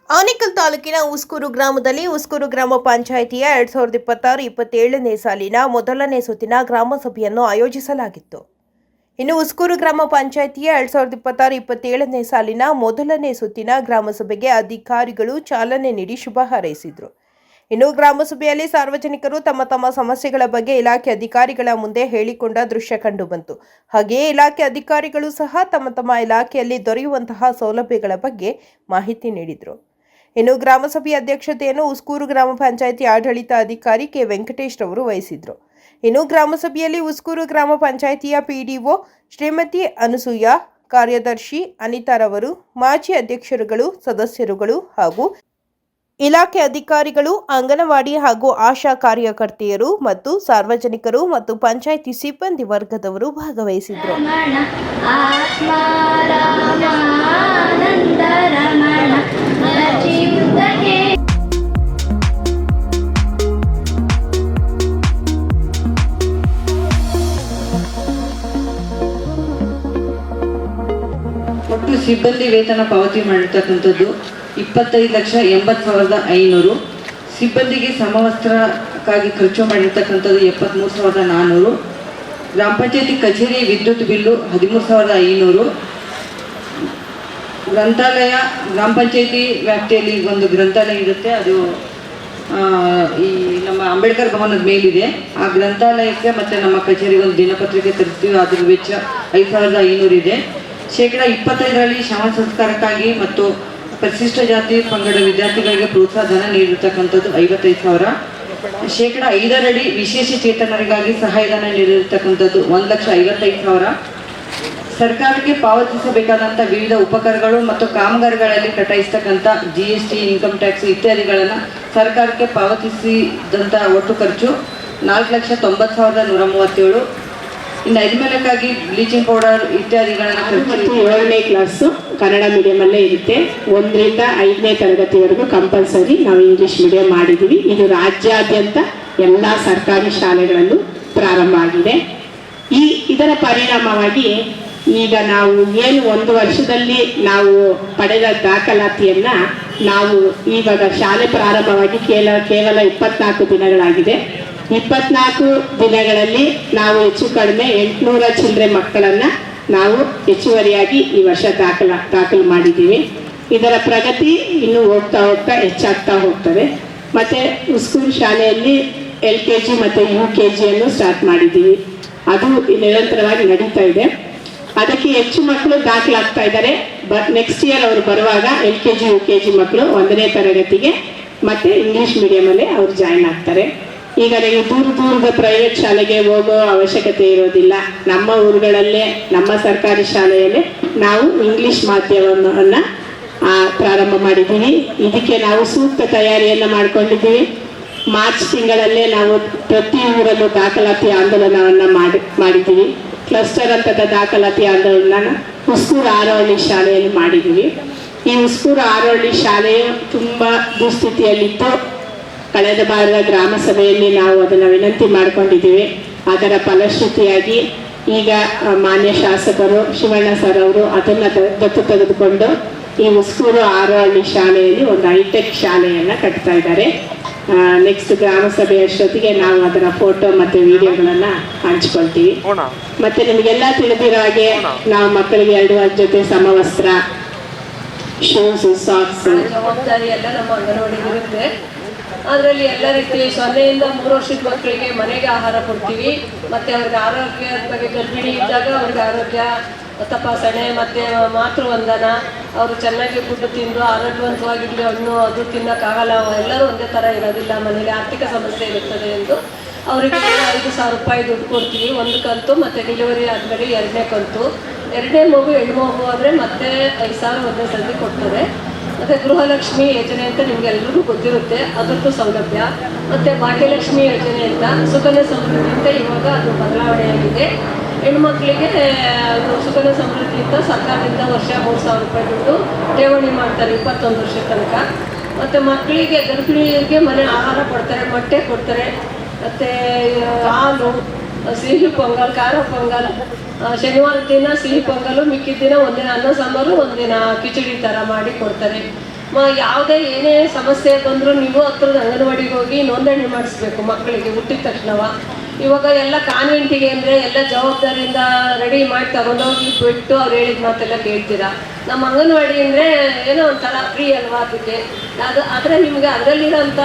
ಆನೇಕಲ್ ತಾಲೂಕಿನ ಉಸ್ಕೂರು ಗ್ರಾಮದಲ್ಲಿ ಉಸ್ಕೂರು ಗ್ರಾಮ ಪಂಚಾಯಿತಿಯ 2026-27ನೇ ಸಾಲಿನ ಮೊದಲನೇ ಸುತ್ತಿನ ಗ್ರಾಮ ಸಭೆಯನ್ನು ಆಯೋಜಿಸಲಾಗಿತ್ತು. ಇನ್ನು ಉಸ್ಕೂರು ಗ್ರಾಮ ಪಂಚಾಯಿತಿಯ 2026-27ನೇ ಸಾಲಿನ ಮೊದಲನೇ ಸುತ್ತಿನ ಗ್ರಾಮ ಸಭೆಗೆ ಅಧಿಕಾರಿಗಳು ಚಾಲನೆ ನೀಡಿ ಶುಭ ಹಾರೈಸಿದರು. ಇನ್ನು ಗ್ರಾಮ ಸಭೆಯಲ್ಲಿ ಸಾರ್ವಜನಿಕರು ತಮ್ಮ ತಮ್ಮ ಸಮಸ್ಯೆಗಳ ಬಗ್ಗೆ ಇಲಾಖೆ ಅಧಿಕಾರಿಗಳ ಮುಂದೆ ಹೇಳಿಕೊಂಡ ದೃಶ್ಯ ಕಂಡುಬಂತು. ಹಾಗೆಯೇ ಇಲಾಖೆ ಅಧಿಕಾರಿಗಳು ಸಹ ತಮ್ಮ ತಮ್ಮ ಇಲಾಖೆಯಲ್ಲಿ ದೊರೆಯುವಂತಹ ಸೌಲಭ್ಯಗಳ ಬಗ್ಗೆ ಮಾಹಿತಿ ನೀಡಿದರು. ಇನ್ನು ಗ್ರಾಮ ಸಭೆಯ ಅಧ್ಯಕ್ಷತೆಯನ್ನು ಉಸ್ಕೂರು ಗ್ರಾಮ ಪಂಚಾಯಿತಿ ಆಡಳಿತ ಅಧಿಕಾರಿ ಕೆ ವೆಂಕಟೇಶ್ ರವರು ವಹಿಸಿದ್ರು. ಇನ್ನು ಗ್ರಾಮ ಸಭೆಯಲ್ಲಿ ಉಸ್ಕೂರು ಗ್ರಾಮ ಪಂಚಾಯಿತಿಯ ಪಿಡಿಒ ಶ್ರೀಮತಿ ಅನಸೂಯ, ಕಾರ್ಯದರ್ಶಿ ಅನಿತಾ ರವರು, ಮಾಜಿ ಅಧ್ಯಕ್ಷರುಗಳು, ಸದಸ್ಯರುಗಳು ಹಾಗೂ ಇಲಾಖೆ ಅಧಿಕಾರಿಗಳು, ಅಂಗನವಾಡಿ ಹಾಗೂ ಆಶಾ ಕಾರ್ಯಕರ್ತೆಯರು ಮತ್ತು ಸಾರ್ವಜನಿಕರು ಮತ್ತು ಪಂಚಾಯಿತಿ ಸಿಬ್ಬಂದಿ ವರ್ಗದವರು ಭಾಗವಹಿಸಿದ್ರು. ಒಟ್ಟು ಸಿಬ್ಬಂದಿ ವೇತನ ಪಾವತಿ ಮಾಡಿರ್ತಕ್ಕಂಥದ್ದು 25,80,500. ಸಿಬ್ಬಂದಿಗೆ ಸಮವಸ್ತ್ರಕ್ಕಾಗಿ ಖರ್ಚು ಮಾಡಿರ್ತಕ್ಕಂಥದ್ದು 73,400. ಗ್ರಾಮ ಪಂಚಾಯತಿ ಕಚೇರಿ ವಿದ್ಯುತ್ ಬಿಲ್ಲು 13,500. ಗ್ರಂಥಾಲಯ, ಗ್ರಾಮ ಪಂಚಾಯತಿ ವ್ಯಾಪ್ತಿಯಲ್ಲಿ ಒಂದು ಗ್ರಂಥಾಲಯ ಇರುತ್ತೆ, ಅದು ಈ ನಮ್ಮ ಅಂಬೇಡ್ಕರ್ ಭವನದ ಮೇಲಿದೆ. ಆ ಗ್ರಂಥಾಲಯಕ್ಕೆ ಮತ್ತು ನಮ್ಮ ಕಚೇರಿಗೆ ಒಂದು ದಿನಪತ್ರಿಕೆ ತರಿಸ್ತೀವಿ, ಅದ್ರ ವೆಚ್ಚ 5,500 ಇದೆ. 25% ಶವ ಸಂಸ್ಕಾರಕ್ಕಾಗಿ ಮತ್ತು ಪರಿಶಿಷ್ಟ ಜಾತಿ ಪಂಗಡ ವಿದ್ಯಾರ್ಥಿಗಳಿಗೆ ಪ್ರೋತ್ಸಾಹ ಧನ ನೀಡಿರ್ತಕ್ಕಂಥದ್ದು 55,000. 5% ವಿಶೇಷ ಚೇತನರಿಗಾಗಿ ಸಹಾಯಧನ ನೀಡಿರ್ತಕ್ಕಂಥದ್ದು 1,55,000. ಸರ್ಕಾರಕ್ಕೆ ಪಾವತಿಸಬೇಕಾದಂಥ ವಿವಿಧ ಉಪಕರಗಳು ಮತ್ತು ಕಾಮಗಾರಿಗಳಲ್ಲಿ ಕಟಾಯಿಸ್ತಕ್ಕಂಥ GST, ಇನ್ಕಮ್ ಟ್ಯಾಕ್ಸ್ ಇತ್ಯಾದಿಗಳನ್ನು ಸರ್ಕಾರಕ್ಕೆ ಪಾವತಿಸಿದಂಥ ಒಟ್ಟು ಖರ್ಚು 4,90,137. ಇನ್ನು ಐದಮೇಲಕ್ಕಾಗಿ ಬ್ಲೀಚಿಂಗ್ ಪೌಡರ್ ಇತ್ಯಾದಿಗಳನ್ನು ಮತ್ತು 7ನೇ ಕ್ಲಾಸು ಕನ್ನಡ ಮೀಡಿಯಮಲ್ಲೇ ಇರುತ್ತೆ. 1ರಿಂದ 5ನೇ ತರಗತಿವರೆಗೂ ಕಂಪಲ್ಸರಿ ನಾವು ಇಂಗ್ಲೀಷ್ ಮೀಡಿಯಂ ಮಾಡಿದ್ದೀವಿ. ಇದು ರಾಜ್ಯಾದ್ಯಂತ ಎಲ್ಲ ಸರ್ಕಾರಿ ಶಾಲೆಗಳಲ್ಲೂ ಪ್ರಾರಂಭ ಆಗಿದೆ. ಇದರ ಪರಿಣಾಮವಾಗಿ ಈಗ ನಾವು ಏನು 1 ವರ್ಷದಲ್ಲಿ ನಾವು ಪಡೆದ ದಾಖಲಾತಿಯನ್ನು ನಾವು ಇವಾಗ ಶಾಲೆ ಪ್ರಾರಂಭವಾಗಿ ಕೇವಲ 24 ದಿನಗಳಾಗಿದೆ. 24 ದಿನಗಳಲ್ಲಿ ನಾವು ಹೆಚ್ಚು ಕಡಿಮೆ 800 ಚಿಲ್ಲರೆ ಮಕ್ಕಳನ್ನು ನಾವು ಹೆಚ್ಚುವರಿಯಾಗಿ ಈ ವರ್ಷ ದಾಖಲು ಮಾಡಿದ್ದೀವಿ. ಇದರ ಪ್ರಗತಿ ಇನ್ನೂ ಹೋಗ್ತಾ ಹೆಚ್ಚಾಗ್ತಾ ಹೋಗ್ತದೆ. ಮತ್ತು ಉಸ್ಕೂರು ಶಾಲೆಯಲ್ಲಿ LKG ಮತ್ತು UKGಯನ್ನು ಸ್ಟಾರ್ಟ್ ಮಾಡಿದ್ದೀವಿ. ಅದು ನಿರಂತರವಾಗಿ ನಡೀತಾ ಇದೆ. ಅದಕ್ಕೆ ಹೆಚ್ಚು ಮಕ್ಕಳು ದಾಖಲಾಗ್ತಾ ಇದ್ದಾರೆ. ನೆಕ್ಸ್ಟ್ ಇಯರ್ ಅವರು ಬರುವಾಗ LKG UKG ಮಕ್ಕಳು 1ನೇ ತರಗತಿಗೆ ಮತ್ತು ಇಂಗ್ಲೀಷ್ ಮೀಡಿಯಮಲ್ಲೇ ಅವರು ಜಾಯಿನ್ ಆಗ್ತಾರೆ. ಈಗ ನೀವು ದೂರದ ಪ್ರೈವೇಟ್ ಶಾಲೆಗೆ ಹೋಗೋ ಅವಶ್ಯಕತೆ ಇರೋದಿಲ್ಲ. ನಮ್ಮ ಊರುಗಳಲ್ಲೇ ನಮ್ಮ ಸರ್ಕಾರಿ ಶಾಲೆಯಲ್ಲೇ ನಾವು ಇಂಗ್ಲೀಷ್ ಮಾಧ್ಯಮವನ್ನು ಪ್ರಾರಂಭ ಮಾಡಿದ್ದೀವಿ. ಇದಕ್ಕೆ ನಾವು ಸೂಕ್ತ ತಯಾರಿಯನ್ನು ಮಾಡ್ಕೊಂಡಿದ್ದೀವಿ. ಮಾರ್ಚ್ ತಿಂಗಳಲ್ಲೇ ನಾವು ಪ್ರತಿ ಊರಲ್ಲೂ ದಾಖಲಾತಿ ಆಂದೋಲನವನ್ನು ಮಾಡಿದ್ದೀವಿ. ಕ್ಲಸ್ಟರ್ ಹಂತದ ದಾಖಲಾತಿ ಆಂದೋಲನ ಉಸ್ಕೂರು ಆರೋಹಳ್ಳಿ ಶಾಲೆಯಲ್ಲಿ ಮಾಡಿದ್ದೀವಿ. ಈ ಉಸ್ಕೂರು ಆರೋಹಳ್ಳಿ ಶಾಲೆಯು ತುಂಬ ದುಸ್ಥಿತಿಯಲ್ಲಿದ್ದು ಕಳೆದ ಬಾರದ ಗ್ರಾಮ ಸಭೆಯಲ್ಲಿ ನಾವು ಅದನ್ನು ವಿನಂತಿ ಮಾಡಿಕೊಂಡಿದ್ದೀವಿ. ಅದರ ಫಲಶ್ರುತಿಯಾಗಿ ಈಗ ಮಾನ್ಯ ಶಾಸಕರು ಶಿವಣ್ಣ ಸರ್ ಅವರು ಅದನ್ನು ದತ್ತು ತೆಗೆದುಕೊಂಡು ಈ ಉಸ್ಕೂರು ಆರೋಹಳ್ಳಿ ಶಾಲೆಯಲ್ಲಿ ಒಂದು ಹೈಟೆಕ್ ಶಾಲೆಯನ್ನು ಕಟ್ತಾ ಇದ್ದಾರೆ. ನೆಕ್ಸ್ಟ್ ಗ್ರಾಮ ಸಭೆ ಅಷ್ಟೊತ್ತಿಗೆ ನಾವು ಅದರ ಫೋಟೋ ಮತ್ತು ವಿಡಿಯೋಗಳನ್ನು ಹಂಚ್ಕೊಳ್ತೀವಿ. ಮತ್ತು ನಿಮಗೆಲ್ಲ ತಿಳಿದಿರೋ ಹಾಗೆ ನಾವು ಮಕ್ಕಳಿಗೆ 2 ಜೊತೆ ಸಮವಸ್ತ್ರ, ಶೂಸು, ಸಾಕ್ಸ್ ಜವಾಬ್ದಾರಿ ಎಲ್ಲ ನಮ್ಮ ಅಂಗನವಾಡಿಗಿರುತ್ತೆ. ಅದರಲ್ಲಿ ಎಲ್ಲ ರೀತಿ 0ರಿಂದ 3 ವರ್ಷದ ಮಕ್ಕಳಿಗೆ ಮನೆಗೆ ಆಹಾರ ಕೊಡ್ತೀವಿ. ಮತ್ತು ಅವ್ರಿಗೆ ಆರೋಗ್ಯದ ಬಗ್ಗೆ ಗರ್ಭಿಣಿ ಇದ್ದಾಗ ಅವ್ರಿಗೆ ಆರೋಗ್ಯ ತಪಾಸಣೆ ಮತ್ತು ಮಾತೃವಂದನ, ಅವರು ಚೆನ್ನಾಗಿ ಫುಡ್ ತಿಂದು ಆರೋಗ್ಯವಂತವಾಗಿರಲಿ. ಹಣ್ಣು ಅದು ತಿನ್ನೋಕ್ಕಾಗಲ್ಲ, ಎಲ್ಲರೂ ಒಂದೇ ಥರ ಇರೋದಿಲ್ಲ, ಮನೇಲಿ ಆರ್ಥಿಕ ಸಮಸ್ಯೆ ಇರುತ್ತದೆ ಎಂದು ಅವರಿಗೆ 5,000 ರೂಪಾಯಿ ದುಡ್ಡು ಕೊಡ್ತೀವಿ, 1 ಕಂತು. ಮತ್ತು ಡೆಲಿವರಿ ಆದಮೇಲೆ 2ನೇ ಕಂತು. 2ನೇ ಮಗು ಹೆಣ್ಣು ಮಗು ಆದರೆ ಮತ್ತೆ 5,000 ಒಂದೇ ಸಲ ಕೊಡ್ತಾರೆ. ಮತ್ತು ಗೃಹಲಕ್ಷ್ಮಿ ಯೋಜನೆ ಅಂತ ನಿಮಗೆಲ್ಲರಿಗೂ ಗೊತ್ತಿರುತ್ತೆ, ಅದರದ್ದು ಸೌಲಭ್ಯ. ಮತ್ತು ಭಾಗ್ಯಲಕ್ಷ್ಮಿ ಯೋಜನೆ ಅಂತ ಸುಕನ್ಯಾ ಸಮೃದ್ಧಿಯಿಂದ ಇವಾಗ ಅದು ಬದಲಾವಣೆಯಾಗಿದೆ. ಹೆಣ್ಮಕ್ಳಿಗೆ ಅದು ಸುಕನ್ಯಾ ಸಮೃದ್ಧಿಯಿಂದ ಸರ್ಕಾರದಿಂದ ವರ್ಷ 3,000 ರೂಪಾಯಿ ದುಡ್ಡು ಠೇವಣಿ ಮಾಡ್ತಾರೆ 21 ವರ್ಷದ ತನಕ. ಮತ್ತು ಮಕ್ಕಳಿಗೆ ಗರ್ಭಿಣಿಯರಿಗೆ ಮನೆ ಆಹಾರ ಕೊಡ್ತಾರೆ, ಮೊಟ್ಟೆ ಕೊಡ್ತಾರೆ, ಮತ್ತು ಹಾಲು, ಸಿಹಿ ಪೊಂಗಲ್, ಖಾರ ಪೊಂಗಲ್, ಶನಿವಾರ ದಿನ ಸಿಹಿ ಪೊಂಗಲು, ಮಿಕ್ಕಿದ ದಿನ ಒಂದಿನ ಅನ್ನ ಸಾಂಬಾರು, ಒಂದಿನ ಕಿಚಡಿ ಥರ ಮಾಡಿ ಕೊಡ್ತಾರೆ. ಯಾವುದೇ ಏನೇ ಸಮಸ್ಯೆ ಬಂದರೂ ನೀವು ಹತ್ರದ ಅಂಗನವಾಡಿಗೆ ಹೋಗಿ ನೋಂದಣಿ ಮಾಡಿಸ್ಬೇಕು ಮಕ್ಕಳಿಗೆ ಹುಟ್ಟಿದ ತಕ್ಷಣವ. ಇವಾಗ ಎಲ್ಲ ಕಾನ್ವೆಂಟಿಗೆ ಅಂದರೆ ಎಲ್ಲ ಜವಾಬ್ದಾರಿಯಿಂದ ರೆಡಿ ಮಾಡಿ ತಗೊಂಡೋಗಿ ಬಿಟ್ಟು ಅವ್ರು ಹೇಳಿದ ಮಾತೆಲ್ಲ ಕೇಳ್ತೀರಾ. ನಮ್ಮ ಅಂಗನವಾಡಿ ಅಂದರೆ ಏನೋ ಒಂಥರ ಫ್ರೀ ಅಲ್ವಾ, ಅದಕ್ಕೆ ಆದರೆ ನಿಮಗೆ ಅದರಲ್ಲಿರೋಂಥ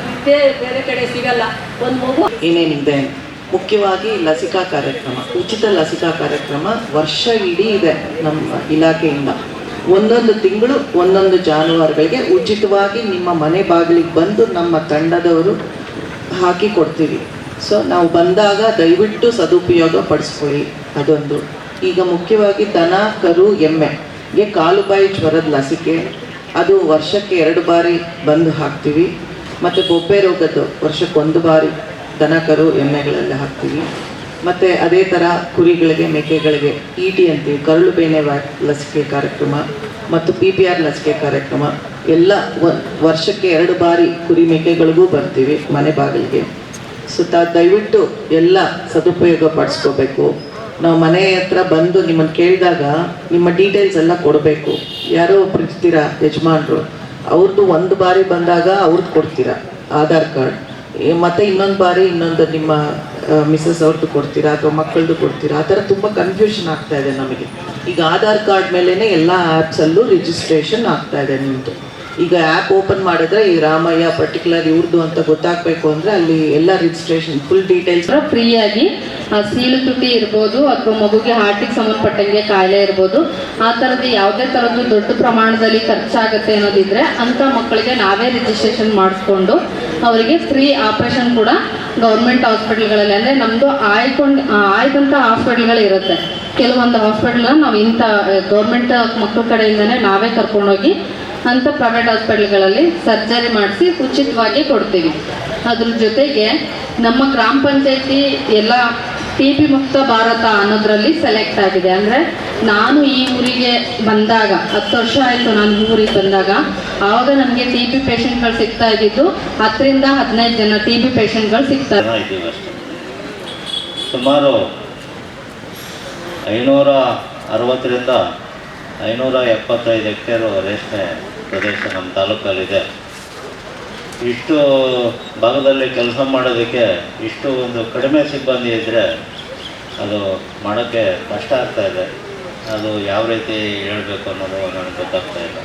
ವಿದ್ಯೆ ಬೇರೆ ಕಡೆ ಸಿಗಲ್ಲ. ಒಂದು ಮಗು ಏನೇನಿದೆ, ಮುಖ್ಯವಾಗಿ ಲಸಿಕಾ ಕಾರ್ಯಕ್ರಮ, ಉಚಿತ ಲಸಿಕಾ ಕಾರ್ಯಕ್ರಮ ವರ್ಷ ಇಡೀ ಇದೆ ನಮ್ಮ ಇಲಾಖೆಯಿಂದ. ಒಂದೊಂದು ತಿಂಗಳು ಒಂದೊಂದು ಜಾನುವಾರುಗಳಿಗೆ ಉಚಿತವಾಗಿ ನಿಮ್ಮ ಮನೆ ಬಾಗಿಲಿಗೆ ಬಂದು ನಮ್ಮ ತಂಡದವರು ಹಾಕಿ ಕೊಡ್ತೀವಿ. ಸೊ ನಾವು ಬಂದಾಗ ದಯವಿಟ್ಟು ಸದುಪಯೋಗ ಪಡಿಸ್ಕೊಳ್ಳಿ. ಅದೊಂದು. ಈಗ ಮುಖ್ಯವಾಗಿ ದನ, ಕರು, ಎಮ್ಮೆಗೆ ಕಾಲುಬಾಯಿ ಜ್ವರದ ಲಸಿಕೆ ಅದು ವರ್ಷಕ್ಕೆ 2 ಬಾರಿ ಬಂದು ಹಾಕ್ತೀವಿ. ಮತ್ತು ಬೊಬ್ಬೆ ರೋಗದ್ದು ವರ್ಷಕ್ಕೆ 1 ಬಾರಿ ದನ, ಕರು, ಎಮ್ಮೆಗಳಲ್ಲಿ ಹಾಕ್ತೀವಿ. ಮತ್ತು ಅದೇ ಥರ ಕುರಿಗಳಿಗೆ, ಮೇಕೆಗಳಿಗೆ ET ಅಂತೀವಿ, ಕರಳು ಬೇನೆ ಲಸಿಕೆ ಕಾರ್ಯಕ್ರಮ ಮತ್ತು PPR ಲಸಿಕೆ ಕಾರ್ಯಕ್ರಮ ಎಲ್ಲ ವರ್ಷಕ್ಕೆ 2 ಬಾರಿ ಕುರಿ ಮೇಕೆಗಳಿಗೂ ಬರ್ತೀವಿ ಮನೆ ಬಾಗಿಲಿಗೆ. ಸೊ ದಯವಿಟ್ಟು ಎಲ್ಲ ಸದುಪಯೋಗ ಪಡಿಸ್ಕೋಬೇಕು. ನಾವು ಮನೆ ಹತ್ರ ಬಂದು ನಿಮ್ಮನ್ನು ಕೇಳಿದಾಗ ನಿಮ್ಮ ಡೀಟೇಲ್ಸ್ ಎಲ್ಲ ಕೊಡಬೇಕು. ಯಾರೋ ಒಬ್ರು ಇರ್ತೀರಾ ಯಜಮಾನ್ರು, ಅವ್ರದ್ದು 1 ಬಾರಿ ಬಂದಾಗ ಅವ್ರದ್ದು ಕೊಡ್ತೀರಾ ಆಧಾರ್ ಕಾರ್ಡ್, ಮತ್ತು ಇನ್ನೊಂದು ಬಾರಿ ಇನ್ನೊಂದು ನಿಮ್ಮ ಮಿಸ್ಸಸ್ ಅವ್ರದ್ದು ಕೊಡ್ತೀರಾ ಅಥವಾ ಮಕ್ಕಳದ್ದು ಕೊಡ್ತೀರಾ. ಆ ಥರ ತುಂಬ ಕನ್ಫ್ಯೂಷನ್ ಆಗ್ತಾ ಇದೆ ನಮಗೆ. ಈಗ ಆಧಾರ್ ಕಾರ್ಡ್ ಮೇಲೇ ಎಲ್ಲ ಆ್ಯಪ್ಸಲ್ಲೂ ರಿಜಿಸ್ಟ್ರೇಷನ್ ಆಗ್ತಾ ಇದೆ ನಿಮ್ಮದು. ಈಗ ಆ್ಯಪ್ ಓಪನ್ ಮಾಡಿದ್ರೆ ಈ ರಾಮಯ್ಯ ಪರ್ಟಿಕ್ಯುಲರ್ ಇವ್ರದ್ದು ಅಂತ ಗೊತ್ತಾಗಬೇಕು ಅಂದರೆ ಅಲ್ಲಿ ಎಲ್ಲ ರಿಜಿಸ್ಟ್ರೇಷನ್ ಫುಲ್ ಡೀಟೇಲ್ಸ್ ಫ್ರೀಯಾಗಿ ಸೀಳು ತುಟಿ ಇರ್ಬೋದು ಅಥವಾ ಮಗುಗೆ ಹಾರ್ಟಿಗೆ ಸಂಬಂಧಪಟ್ಟಂಗೆ ಕಾಯಿಲೆ ಇರ್ಬೋದು, ಆ ಥರದ್ದು ಯಾವುದೇ ಥರದ್ದು ದೊಡ್ಡ ಪ್ರಮಾಣದಲ್ಲಿ ಖರ್ಚಾಗುತ್ತೆ ಅನ್ನೋದಿದ್ರೆ ಅಂಥ ಮಕ್ಕಳಿಗೆ ನಾವೇ ರಿಜಿಸ್ಟ್ರೇಷನ್ ಮಾಡಿಸ್ಕೊಂಡು ಅವರಿಗೆ ಫ್ರೀ ಆಪ್ರೇಷನ್ ಕೂಡ ಗೌರ್ಮೆಂಟ್ ಹಾಸ್ಪಿಟಲ್ಗಳಲ್ಲಿ, ಅಂದರೆ ನಮ್ಮದು ಆಯ್ದಂಥ ಹಾಸ್ಪಿಟಲ್ಗಳು ಇರುತ್ತೆ. ಕೆಲವೊಂದು ಹಾಸ್ಪಿಟಲ್ನ ನಾವು ಇಂಥ ಗೌರ್ಮೆಂಟ್ ಮಕ್ಕಳ ಕಡೆಯಿಂದನೇ ನಾವೇ ಕರ್ಕೊಂಡೋಗಿ ಅಂಥ ಪ್ರೈವೇಟ್ ಹಾಸ್ಪಿಟಲ್ಗಳಲ್ಲಿ ಸರ್ಜರಿ ಮಾಡಿಸಿ ಉಚಿತವಾಗಿ ಕೊಡ್ತೀವಿ. ಅದ್ರ ಜೊತೆಗೆ ನಮ್ಮ ಗ್ರಾಮ ಪಂಚಾಯತಿ ಎಲ್ಲ TB ಮುಕ್ತ ಭಾರತ ಅನ್ನೋದ್ರಲ್ಲಿ ಸೆಲೆಕ್ಟ್ ಆಗಿದೆ. ಅಂದರೆ ನಾನು ಈ ಊರಿಗೆ ಬಂದಾಗ 10 ವರ್ಷ ಆಯಿತು ನಾನು ಈ ಊರಿಗೆ ಬಂದಾಗ, ಆವಾಗ ನನಗೆ TB ಪೇಷಂಟ್ಗಳು ಸಿಗ್ತಾ ಇದ್ದಿದ್ದು 10 ರಿಂದ 15 ಜನ TB ಪೇಷಂಟ್ಗಳು ಸಿಗ್ತಾ ಇದ್ದೀವಿ. ಸುಮಾರು 560 ರಿಂದ 575 ಹೆಕ್ಟೇರು ರೇಷ್ಮೆ ಪ್ರದೇಶ ನಮ್ಮ ತಾಲೂಕಲ್ಲಿದೆ. ಇಷ್ಟು ಭಾಗದಲ್ಲಿ ಕೆಲಸ ಮಾಡೋದಕ್ಕೆ ಇಷ್ಟು ಒಂದು ಕಡಿಮೆ ಸಿಬ್ಬಂದಿ ಇದ್ದರೆ ಅದು ಮಾಡೋಕ್ಕೆ ಕಷ್ಟ ಆಗ್ತಾಯಿದೆ. ಅದು ಯಾವ ರೀತಿ ಹೇಳಬೇಕು ಅನ್ನೋದು ನನಗೆ ಗೊತ್ತಾಗ್ತಾ ಇಲ್ಲ.